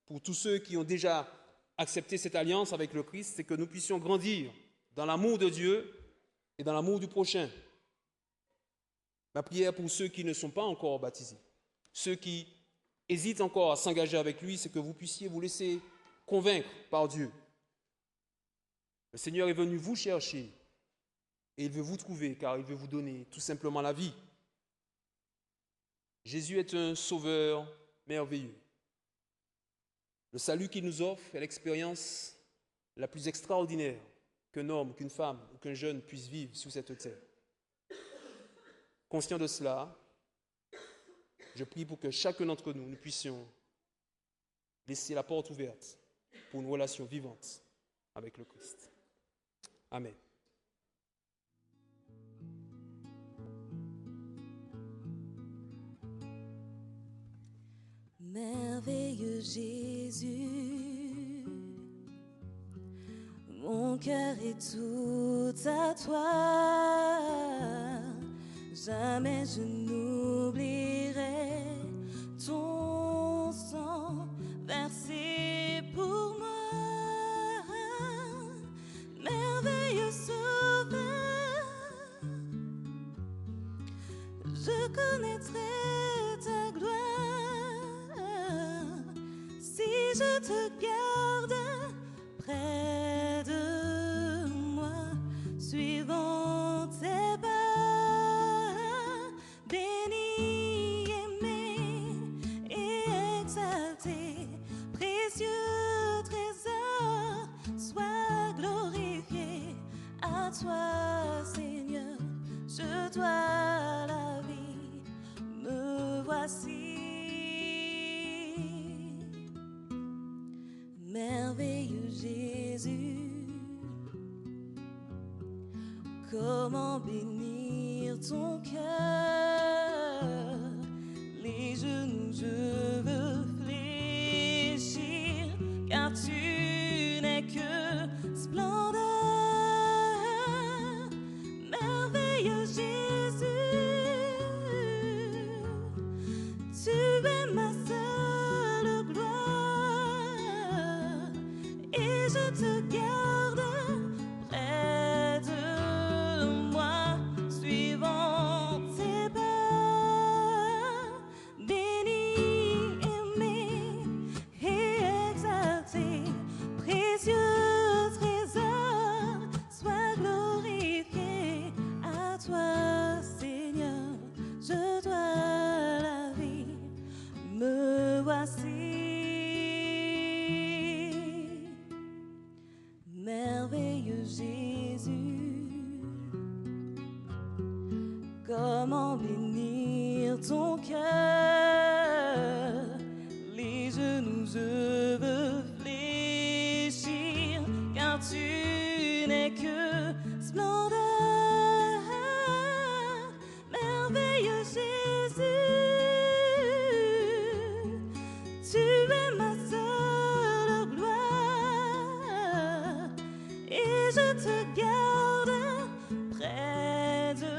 pour tous ceux qui ont déjà accepté cette alliance avec le Christ, c'est que nous puissions grandir dans l'amour de Dieu et dans l'amour du prochain. Ma prière pour ceux qui ne sont pas encore baptisés, ceux qui hésitent encore à s'engager avec lui, c'est que vous puissiez vous laisser convaincre par Dieu. Le Seigneur est venu vous chercher et il veut vous trouver car il veut vous donner tout simplement la vie. Jésus est un sauveur merveilleux. Le salut qu'il nous offre est l'expérience la plus extraordinaire qu'un homme, qu'une femme ou qu'un jeune puisse vivre sur cette terre. Conscient de cela, je prie pour que chacun d'entre nous, nous puissions laisser la porte ouverte pour une relation vivante avec le Christ. Amen. Merveilleux Jésus, mon cœur est tout à toi. Jamais je n'oublierai ton sang versé pour moi. Merveilleux Sauveur, je connaîtrai ta gloire si je te garde près de moi, suivant tes pas. Béni, aimé et Seigneur, je dois la vie. Me voici, merveilleux Jésus. Comment bénir ton cœur? Les genoux je veux fléchir, car tu n'es que splendeur. Merveilleux Jésus, tu es ma seule gloire, et je te garde près de moi, suivant tes pas. Béni, aimé et exalté, précieux trésor, sois glorifié. À toi, Seigneur, je dois la vie. Me voici, merveilleux Jésus. Comment bénir ton cœur? Les genoux je veux fléchir, car tu n'es que splendeur. Merveilleux Jésus, tu es ma seule gloire, et je te garde près de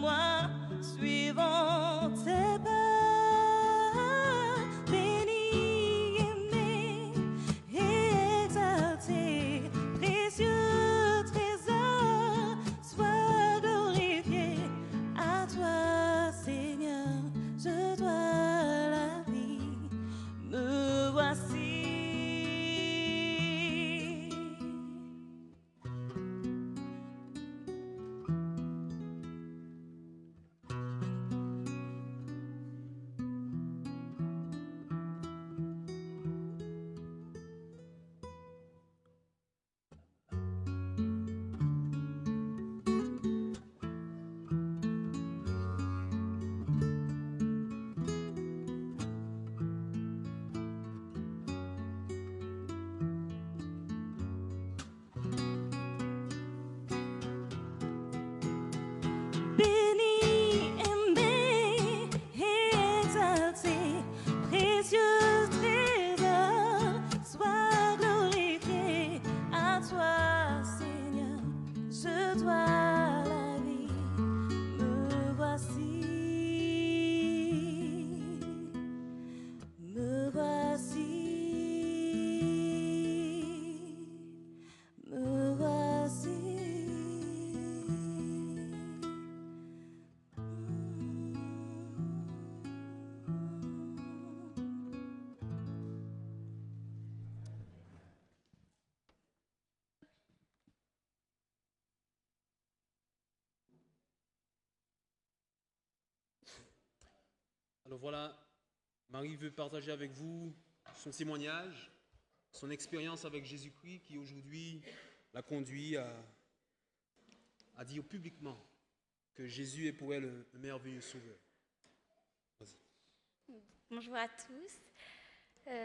moi, suivant tes pas. Béni, aimé et exalté, précieux trésor, sois glorifié. À toi, Seigneur, je dois la vie. Me voici. Béni, aimé et exalté, précieux trésor, sois glorifié. À toi, Seigneur, je dois la vie. Me voici, me voici, me voici. Alors voilà, Marie veut partager avec vous son témoignage, son expérience avec Jésus-Christ qui aujourd'hui l'a conduit à dire publiquement que Jésus est pour elle un merveilleux sauveur. Vas-y. Bonjour à tous.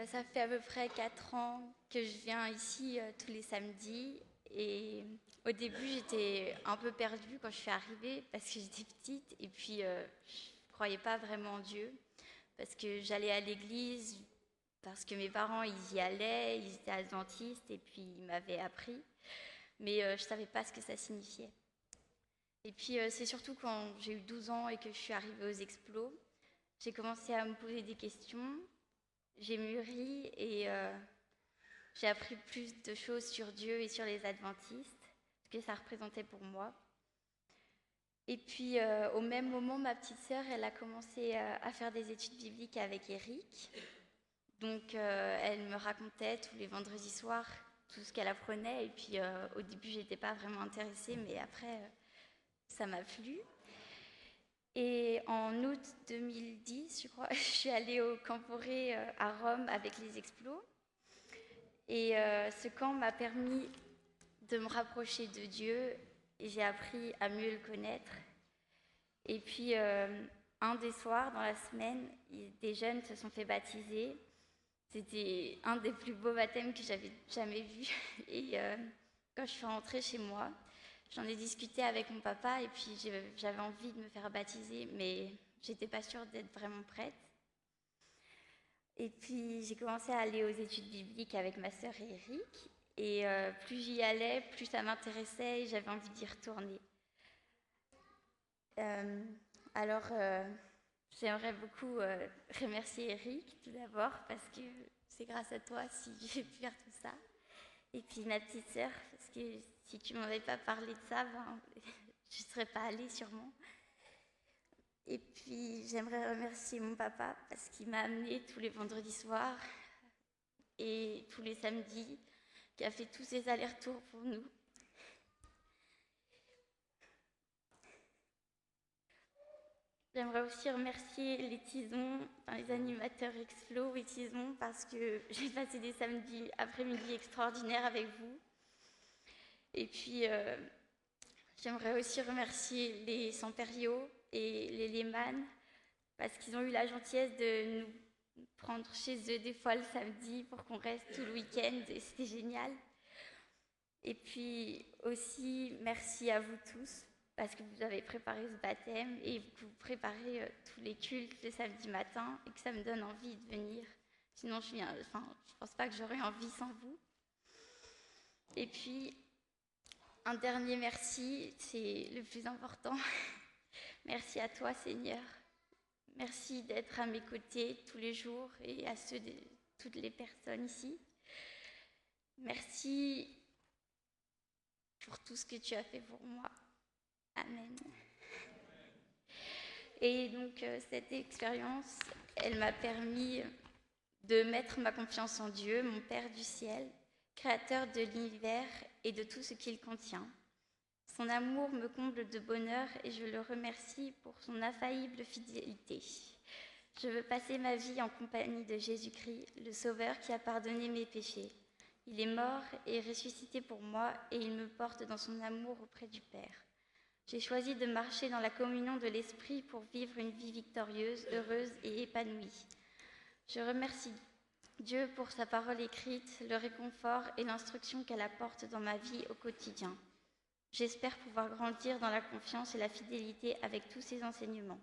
Ça fait à peu près 4 ans que je viens ici tous les samedis. Et au début, j'étais un peu perdue quand je suis arrivée parce que j'étais petite. Et puis, je ne croyais pas vraiment en Dieu. Parce que j'allais à l'église, parce que mes parents, ils y allaient, ils étaient adventistes. Et puis, ils m'avaient appris. Mais je ne savais pas ce que ça signifiait. Et puis, c'est surtout quand j'ai eu 12 ans et que je suis arrivée aux Explos, j'ai commencé à me poser des questions, j'ai mûri et j'ai appris plus de choses sur Dieu et sur les adventistes, ce que ça représentait pour moi. Et puis, au même moment, ma petite sœur, elle a commencé à faire des études bibliques avec Eric. Donc, elle me racontait tous les vendredis soirs tout ce qu'elle apprenait. Et puis, au début, je n'étais pas vraiment intéressée, mais après, ça m'a plu. Et en août 2010, je crois, je suis allée au Camporé à Rome avec les Explos. Et ce camp m'a permis de me rapprocher de Dieu et j'ai appris à mieux le connaître. Et puis, un des soirs dans la semaine, des jeunes se sont fait baptiser. C'était un des plus beaux baptêmes que j'avais jamais vu. Et quand je suis rentrée chez moi, j'en ai discuté avec mon papa et puis j'avais envie de me faire baptiser, mais j'étais pas sûre d'être vraiment prête. Et puis j'ai commencé à aller aux études bibliques avec ma sœur et Eric. Et plus j'y allais, plus ça m'intéressait et j'avais envie d'y retourner. Alors, j'aimerais beaucoup remercier Eric tout d'abord parce que c'est grâce à toi si j'ai pu faire tout ça. Et puis ma petite sœur, parce que si tu m'avais pas parlé de ça, ben, je ne serais pas allée sûrement. Et puis j'aimerais remercier mon papa parce qu'il m'a amenée tous les vendredis soirs et tous les samedis, qui a fait tous ces allers-retours pour nous. J'aimerais aussi remercier les Tisons, les animateurs Exflo et Tisons, parce que j'ai passé des samedis après-midi extraordinaires avec vous. Et puis, j'aimerais aussi remercier les Sampériaux et les Lehmann, parce qu'ils ont eu la gentillesse de nous prendre chez eux des fois le samedi pour qu'on reste tout le week-end, et c'était génial. Et puis aussi, merci à vous tous, parce que vous avez préparé ce baptême et que vous préparez tous les cultes le samedi matin et que ça me donne envie de venir. Sinon, je pense pas que j'aurais envie sans vous. Et puis, un dernier merci, c'est le plus important. Merci à toi, Seigneur. Merci d'être à mes côtés tous les jours et à ceux de toutes les personnes ici. Merci pour tout ce que tu as fait pour moi. Amen. Et donc, cette expérience, elle m'a permis de mettre ma confiance en Dieu, mon Père du ciel, créateur de l'univers et de tout ce qu'il contient. Son amour me comble de bonheur et je le remercie pour son infaillible fidélité. Je veux passer ma vie en compagnie de Jésus-Christ, le Sauveur qui a pardonné mes péchés. Il est mort et ressuscité pour moi et il me porte dans son amour auprès du Père. J'ai choisi de marcher dans la communion de l'Esprit pour vivre une vie victorieuse, heureuse et épanouie. Je remercie Dieu pour sa parole écrite, le réconfort et l'instruction qu'elle apporte dans ma vie au quotidien. J'espère pouvoir grandir dans la confiance et la fidélité avec tous ces enseignements.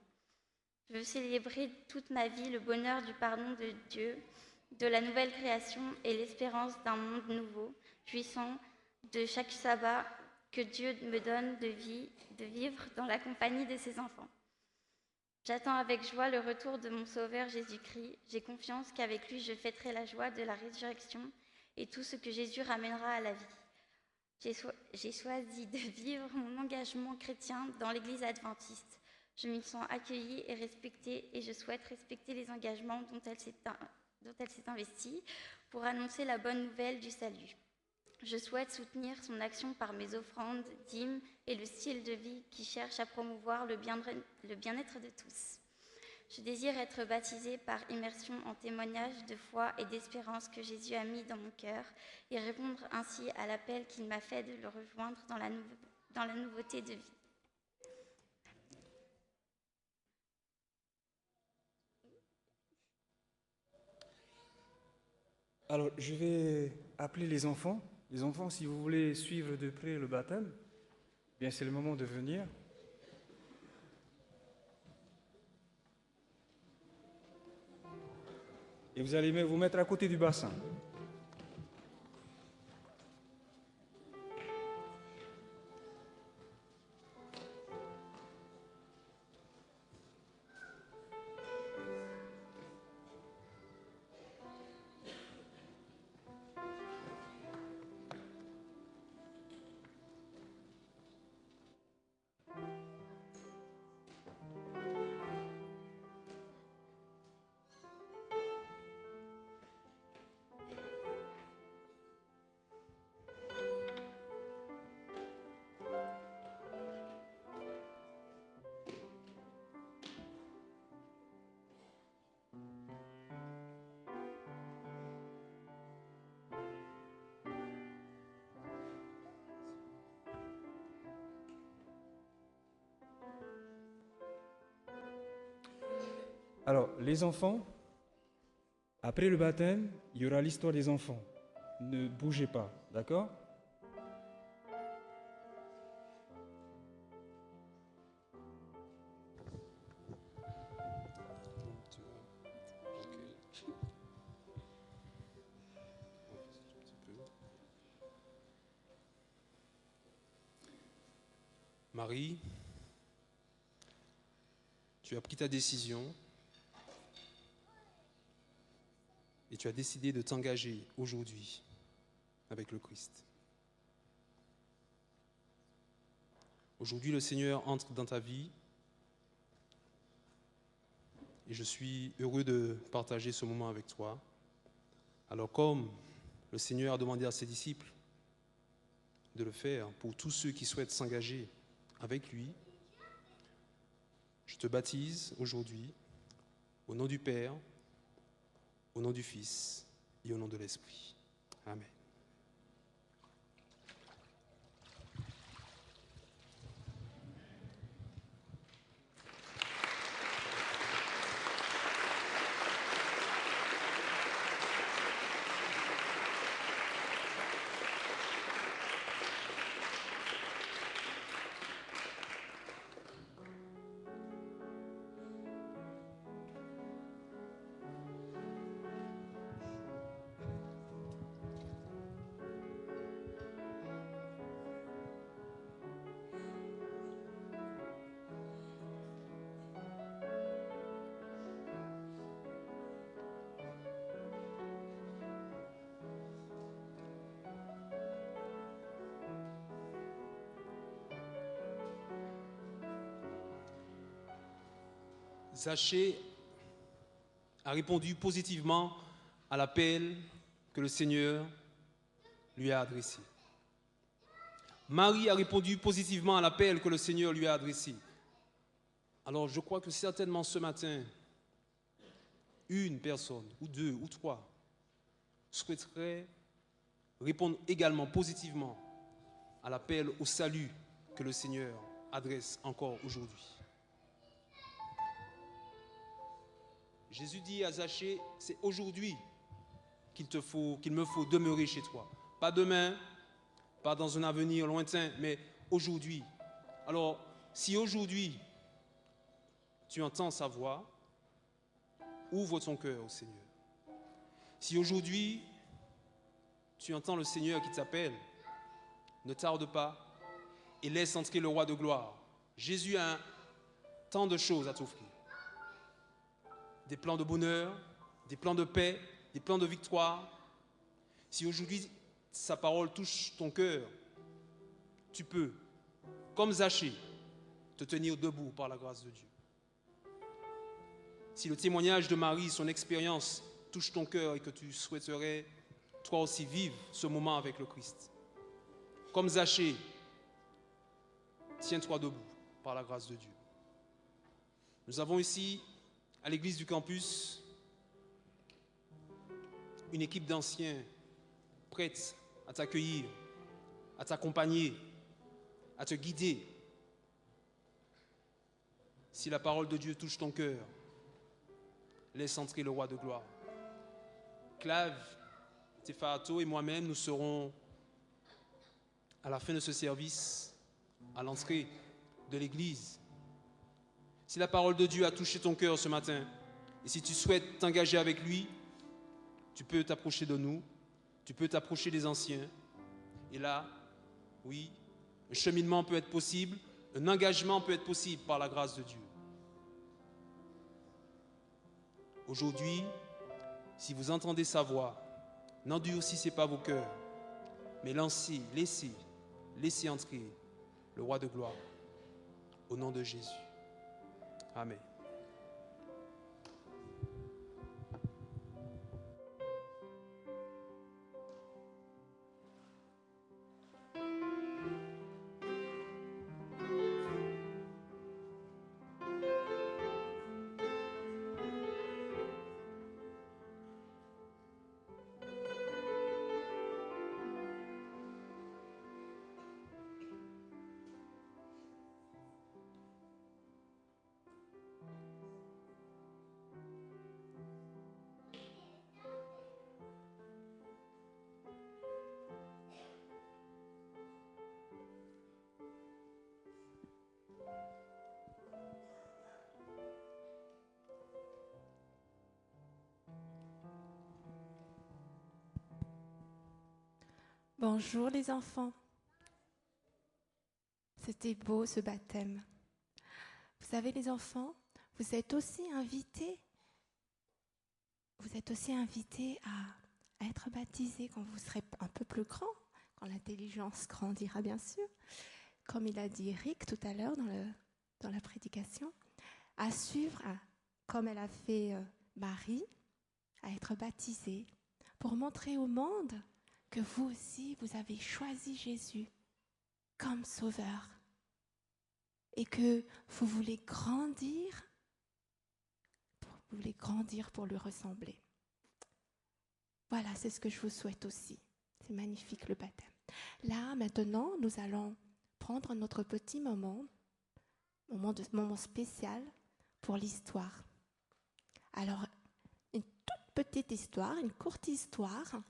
Je veux célébrer toute ma vie le bonheur du pardon de Dieu, de la nouvelle création et l'espérance d'un monde nouveau, jouissant de chaque sabbat que Dieu me donne de vivre dans la compagnie de ses enfants. J'attends avec joie le retour de mon Sauveur Jésus-Christ. J'ai confiance qu'avec lui, je fêterai la joie de la résurrection et tout ce que Jésus ramènera à la vie. J'ai choisi de vivre mon engagement chrétien dans l'Église adventiste. Je m'y sens accueillie et respectée et je souhaite respecter les engagements dont elle s'est investie pour annoncer la bonne nouvelle du salut. Je souhaite soutenir son action par mes offrandes, dîmes et le style de vie qui cherche à promouvoir le bien-être de tous. Je désire être baptisée par immersion en témoignage de foi et d'espérance que Jésus a mis dans mon cœur et répondre ainsi à l'appel qu'il m'a fait de le rejoindre dans la nouveauté de vie. Alors, je vais appeler les enfants. Les enfants, si vous voulez suivre de près le baptême, bien c'est le moment de venir. Et vous allez vous mettre à côté du bassin. Alors, les enfants, après le baptême, il y aura l'histoire des enfants. Ne bougez pas, d'accord? Marie, tu as pris ta décision et tu as décidé de t'engager aujourd'hui avec le Christ. Aujourd'hui, le Seigneur entre dans ta vie et je suis heureux de partager ce moment avec toi. Alors, comme le Seigneur a demandé à ses disciples de le faire pour tous ceux qui souhaitent s'engager avec lui, je te baptise aujourd'hui au nom du Père, au nom du Fils et au nom de l'Esprit. Amen. Zachée a répondu positivement à l'appel que le Seigneur lui a adressé. Marie a répondu positivement à l'appel que le Seigneur lui a adressé. Alors je crois que certainement ce matin, une personne, ou deux, ou trois, souhaiterait répondre également positivement à l'appel au salut que le Seigneur adresse encore aujourd'hui. Jésus dit à Zachée, c'est aujourd'hui qu'il me faut demeurer chez toi. Pas demain, pas dans un avenir lointain, mais aujourd'hui. Alors, si aujourd'hui tu entends sa voix, ouvre ton cœur au Seigneur. Si aujourd'hui tu entends le Seigneur qui t'appelle, ne tarde pas et laisse entrer le roi de gloire. Jésus a tant de choses à t'offrir. Des plans de bonheur, des plans de paix, des plans de victoire. Si aujourd'hui sa parole touche ton cœur, tu peux, comme Zachée, te tenir debout par la grâce de Dieu. Si le témoignage de Marie, son expérience, touche ton cœur et que tu souhaiterais toi aussi vivre ce moment avec le Christ, comme Zachée, tiens-toi debout par la grâce de Dieu. Nous avons ici, à l'église du campus, une équipe d'anciens prête à t'accueillir, à t'accompagner, à te guider. Si la parole de Dieu touche ton cœur, laisse entrer le roi de gloire. Clave, Tefahato et moi-même, nous serons à la fin de ce service, à l'entrée de l'église. Si la parole de Dieu a touché ton cœur ce matin, et si tu souhaites t'engager avec lui, tu peux t'approcher de nous, tu peux t'approcher des anciens. Et là, oui, un cheminement peut être possible, un engagement peut être possible par la grâce de Dieu. Aujourd'hui, si vous entendez sa voix, n'endurcissez pas vos cœurs, mais laissez entrer le roi de gloire, au nom de Jésus. Amen. Bonjour les enfants. C'était beau ce baptême. Vous savez les enfants, vous êtes aussi invités à être baptisés quand vous serez un peu plus grand, quand l'intelligence grandira bien sûr. Comme il a dit Eric tout à l'heure dans la prédication, à suivre, comme elle a fait Marie, à être baptisée pour montrer au monde que vous aussi, vous avez choisi Jésus comme sauveur et que vous voulez grandir pour lui ressembler. Voilà, c'est ce que je vous souhaite aussi. C'est magnifique le baptême. Là, maintenant, nous allons prendre notre petit moment spécial pour l'histoire. Alors, une toute petite histoire, une courte histoire.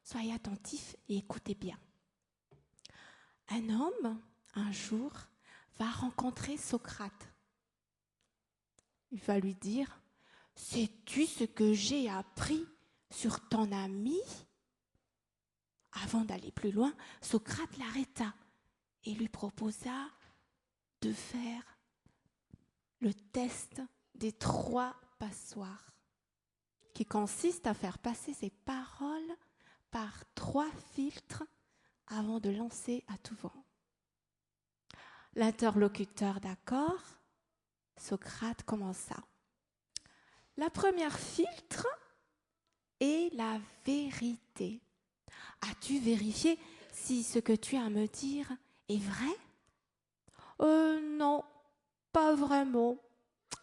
Soyez attentifs et écoutez bien. Un homme, un jour, va rencontrer Socrate. Il va lui dire « Sais-tu ce que j'ai appris sur ton ami ?» Avant d'aller plus loin, Socrate l'arrêta et lui proposa de faire le test des 3 passoires, qui consiste à faire passer ses paroles par 3 filtres avant de lancer à tout vent. L'interlocuteur d'accord, Socrate commença. La première filtre est la vérité. As-tu vérifié si ce que tu as à me dire est vrai ? Non, pas vraiment.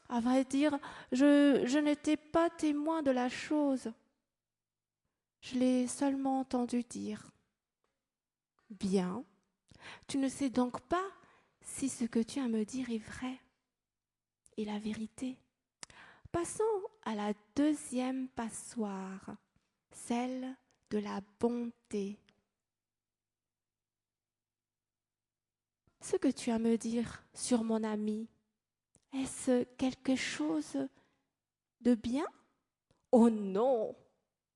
À vrai dire, je n'étais pas témoin de la chose. Je l'ai seulement entendu dire. Bien. Tu ne sais donc pas si ce que tu as à me dire est vrai et la vérité. Passons à la deuxième passoire, celle de la bonté. Ce que tu as à me dire sur mon ami, est-ce quelque chose de bien ? Oh non,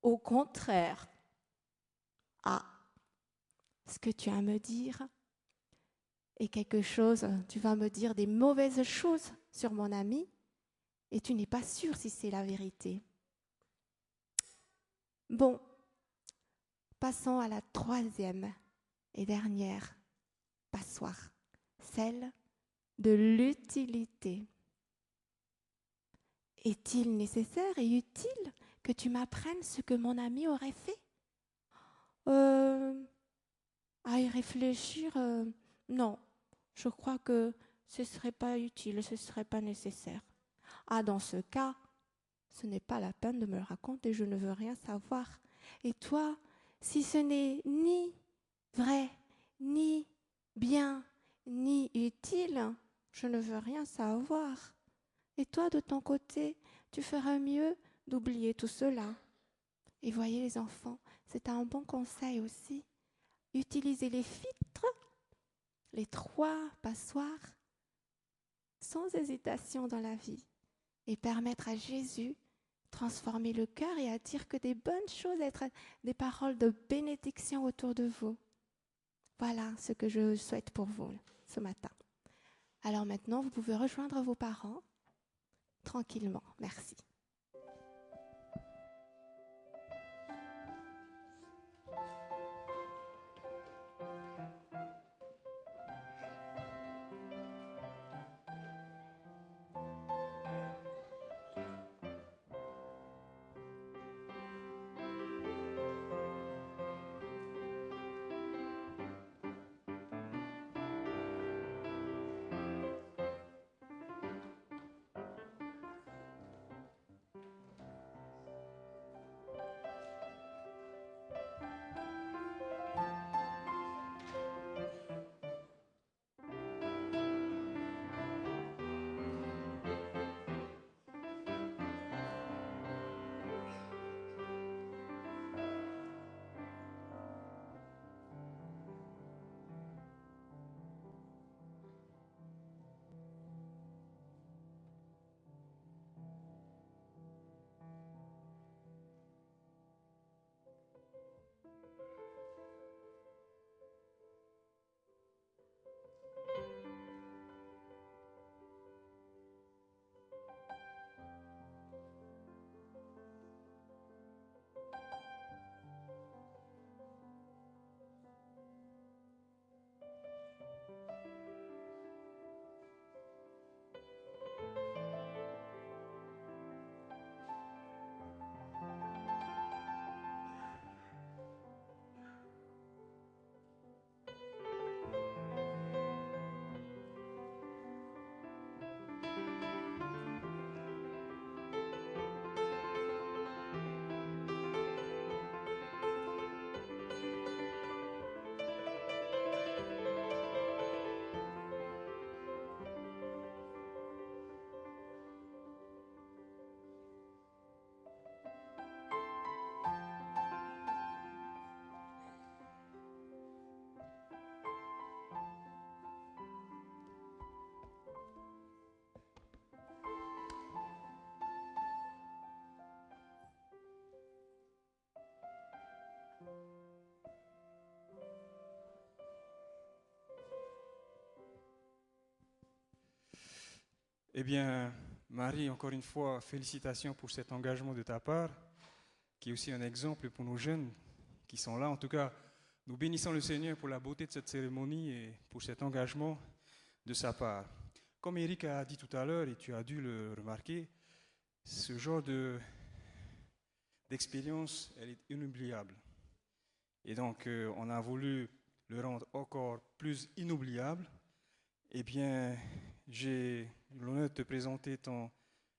au contraire. Ah, ce que tu as à me dire est quelque chose, tu vas me dire des mauvaises choses sur mon ami et tu n'es pas sûr si c'est la vérité. Bon, passons à la troisième et dernière passoire, celle de l'utilité. Est-il nécessaire et utile que tu m'apprennes ce que mon ami aurait fait ? À y réfléchir, non, je crois que ce ne serait pas utile, ce ne serait pas nécessaire. Ah, dans ce cas, ce n'est pas la peine de me le raconter, je ne veux rien savoir. Et toi, si ce n'est ni vrai, ni bien, ni utile, je ne veux rien savoir. Et toi, de ton côté, tu feras mieux d'oublier tout cela. Et voyez les enfants, c'est un bon conseil aussi. Utilisez les filtres, les 3 passoires, sans hésitation dans la vie. Et permettre à Jésus de transformer le cœur et à dire que des bonnes choses, être des paroles de bénédiction autour de vous. Voilà ce que je souhaite pour vous ce matin. Alors maintenant, vous pouvez rejoindre vos parents tranquillement. Merci. Eh bien, Marie, encore une fois, félicitations pour cet engagement de ta part, qui est aussi un exemple pour nos jeunes qui sont là. En tout cas, nous bénissons le Seigneur pour la beauté de cette cérémonie et pour cet engagement de sa part. Comme Eric a dit tout à l'heure, et tu as dû le remarquer, ce genre d'expérience, elle est inoubliable. Et donc, on a voulu le rendre encore plus inoubliable. Eh bien, j'ai l'honneur de te présenter ton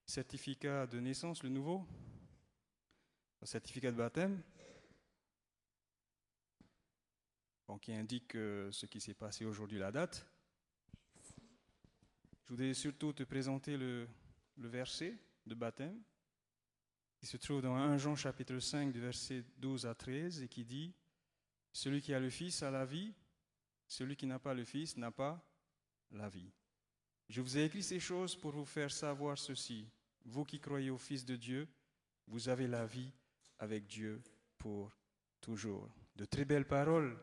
certificat de naissance, le nouveau, ton certificat de baptême, bon, qui indique ce qui s'est passé aujourd'hui, la date. Je voudrais surtout te présenter le verset de baptême, qui se trouve dans 1 Jean chapitre 5, du verset 12 à 13, et qui dit « Celui qui a le Fils a la vie, celui qui n'a pas le Fils n'a pas la vie. Je vous ai écrit ces choses pour vous faire savoir ceci. Vous qui croyez au Fils de Dieu, vous avez la vie avec Dieu pour toujours. » De très belles paroles,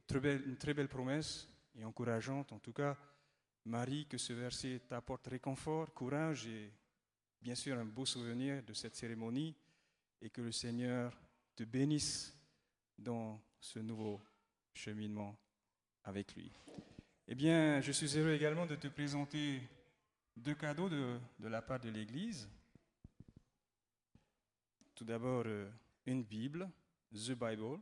une très belle promesse et encourageante. En tout cas, Marie, que ce verset t'apporte réconfort, courage et bien sûr un beau souvenir de cette cérémonie et que le Seigneur te bénisse dans ce nouveau cheminement avec lui. Eh bien, je suis heureux également de te présenter 2 cadeaux de la part de l'Église. Tout d'abord, une Bible, The Bible,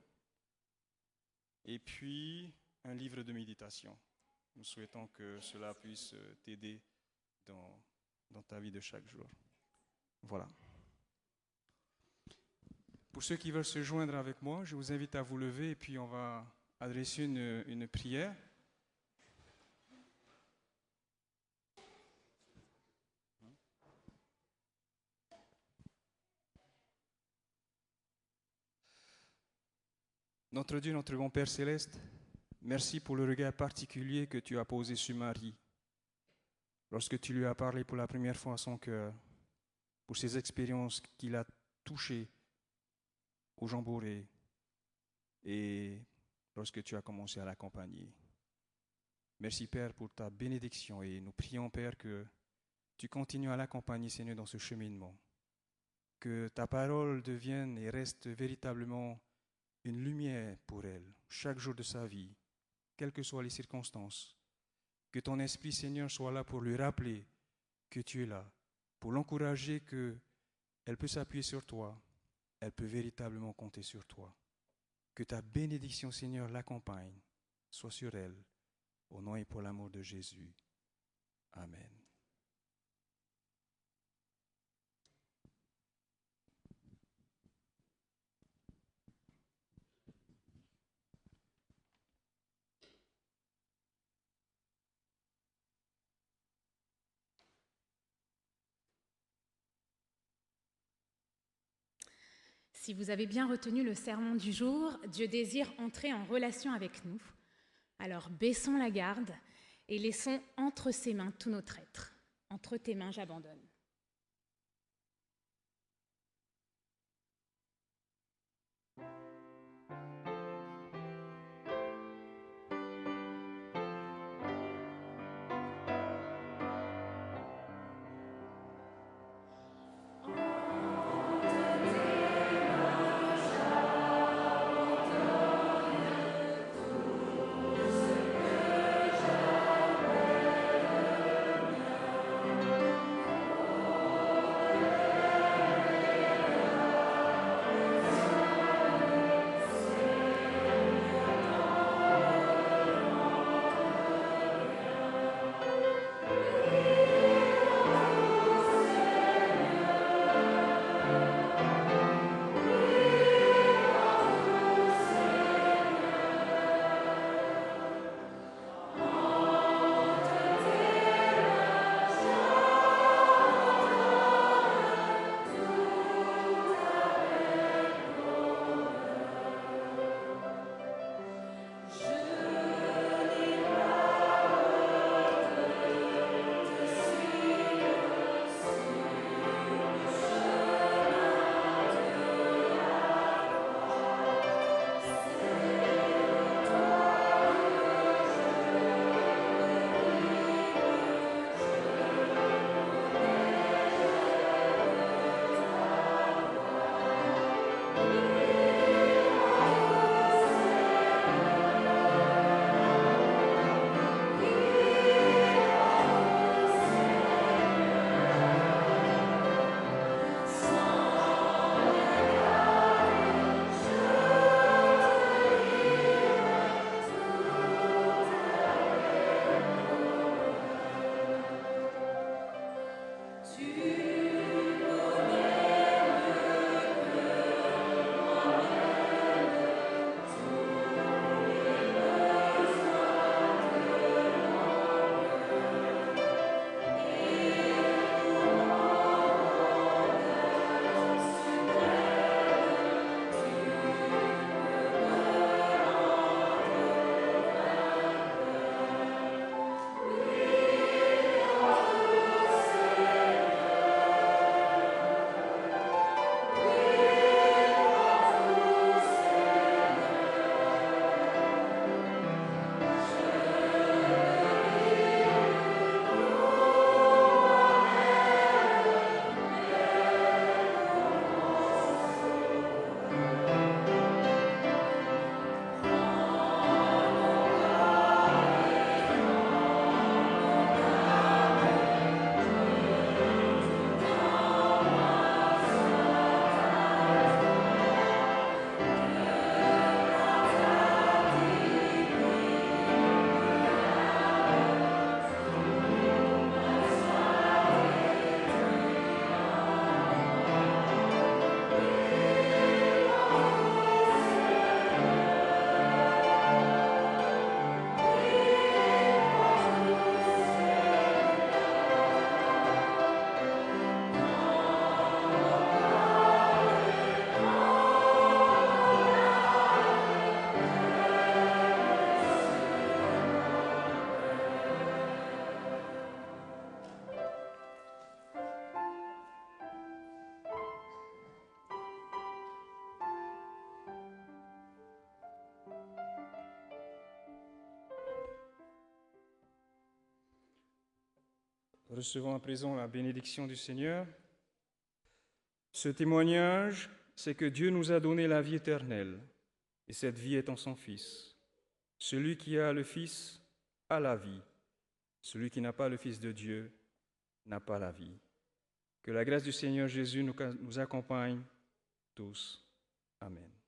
et puis un livre de méditation. Nous souhaitons que cela puisse t'aider dans ta vie de chaque jour. Voilà. Pour ceux qui veulent se joindre avec moi, je vous invite à vous lever et puis on va adresser une prière. Notre Dieu, notre bon Père céleste, merci pour le regard particulier que tu as posé sur Marie lorsque tu lui as parlé pour la première fois à son cœur, pour ces expériences qu'il a touchées au Jean Bourré et lorsque tu as commencé à l'accompagner. Merci Père pour ta bénédiction et nous prions Père que tu continues à l'accompagner Seigneur dans ce cheminement, que ta parole devienne et reste véritablement une lumière pour elle, chaque jour de sa vie, quelles que soient les circonstances. Que ton Esprit, Seigneur, soit là pour lui rappeler que tu es là, pour l'encourager qu'elle peut s'appuyer sur toi, elle peut véritablement compter sur toi. Que ta bénédiction, Seigneur, l'accompagne, soit sur elle, au nom et pour l'amour de Jésus. Amen. Si vous avez bien retenu le sermon du jour, Dieu désire entrer en relation avec nous. Alors baissons la garde et laissons entre ses mains tout notre être. Entre tes mains, j'abandonne. Amen. Recevons à présent la bénédiction du Seigneur. Ce témoignage, c'est que Dieu nous a donné la vie éternelle, et cette vie est en son Fils. Celui qui a le Fils a la vie. Celui qui n'a pas le Fils de Dieu n'a pas la vie. Que la grâce du Seigneur Jésus nous accompagne tous. Amen.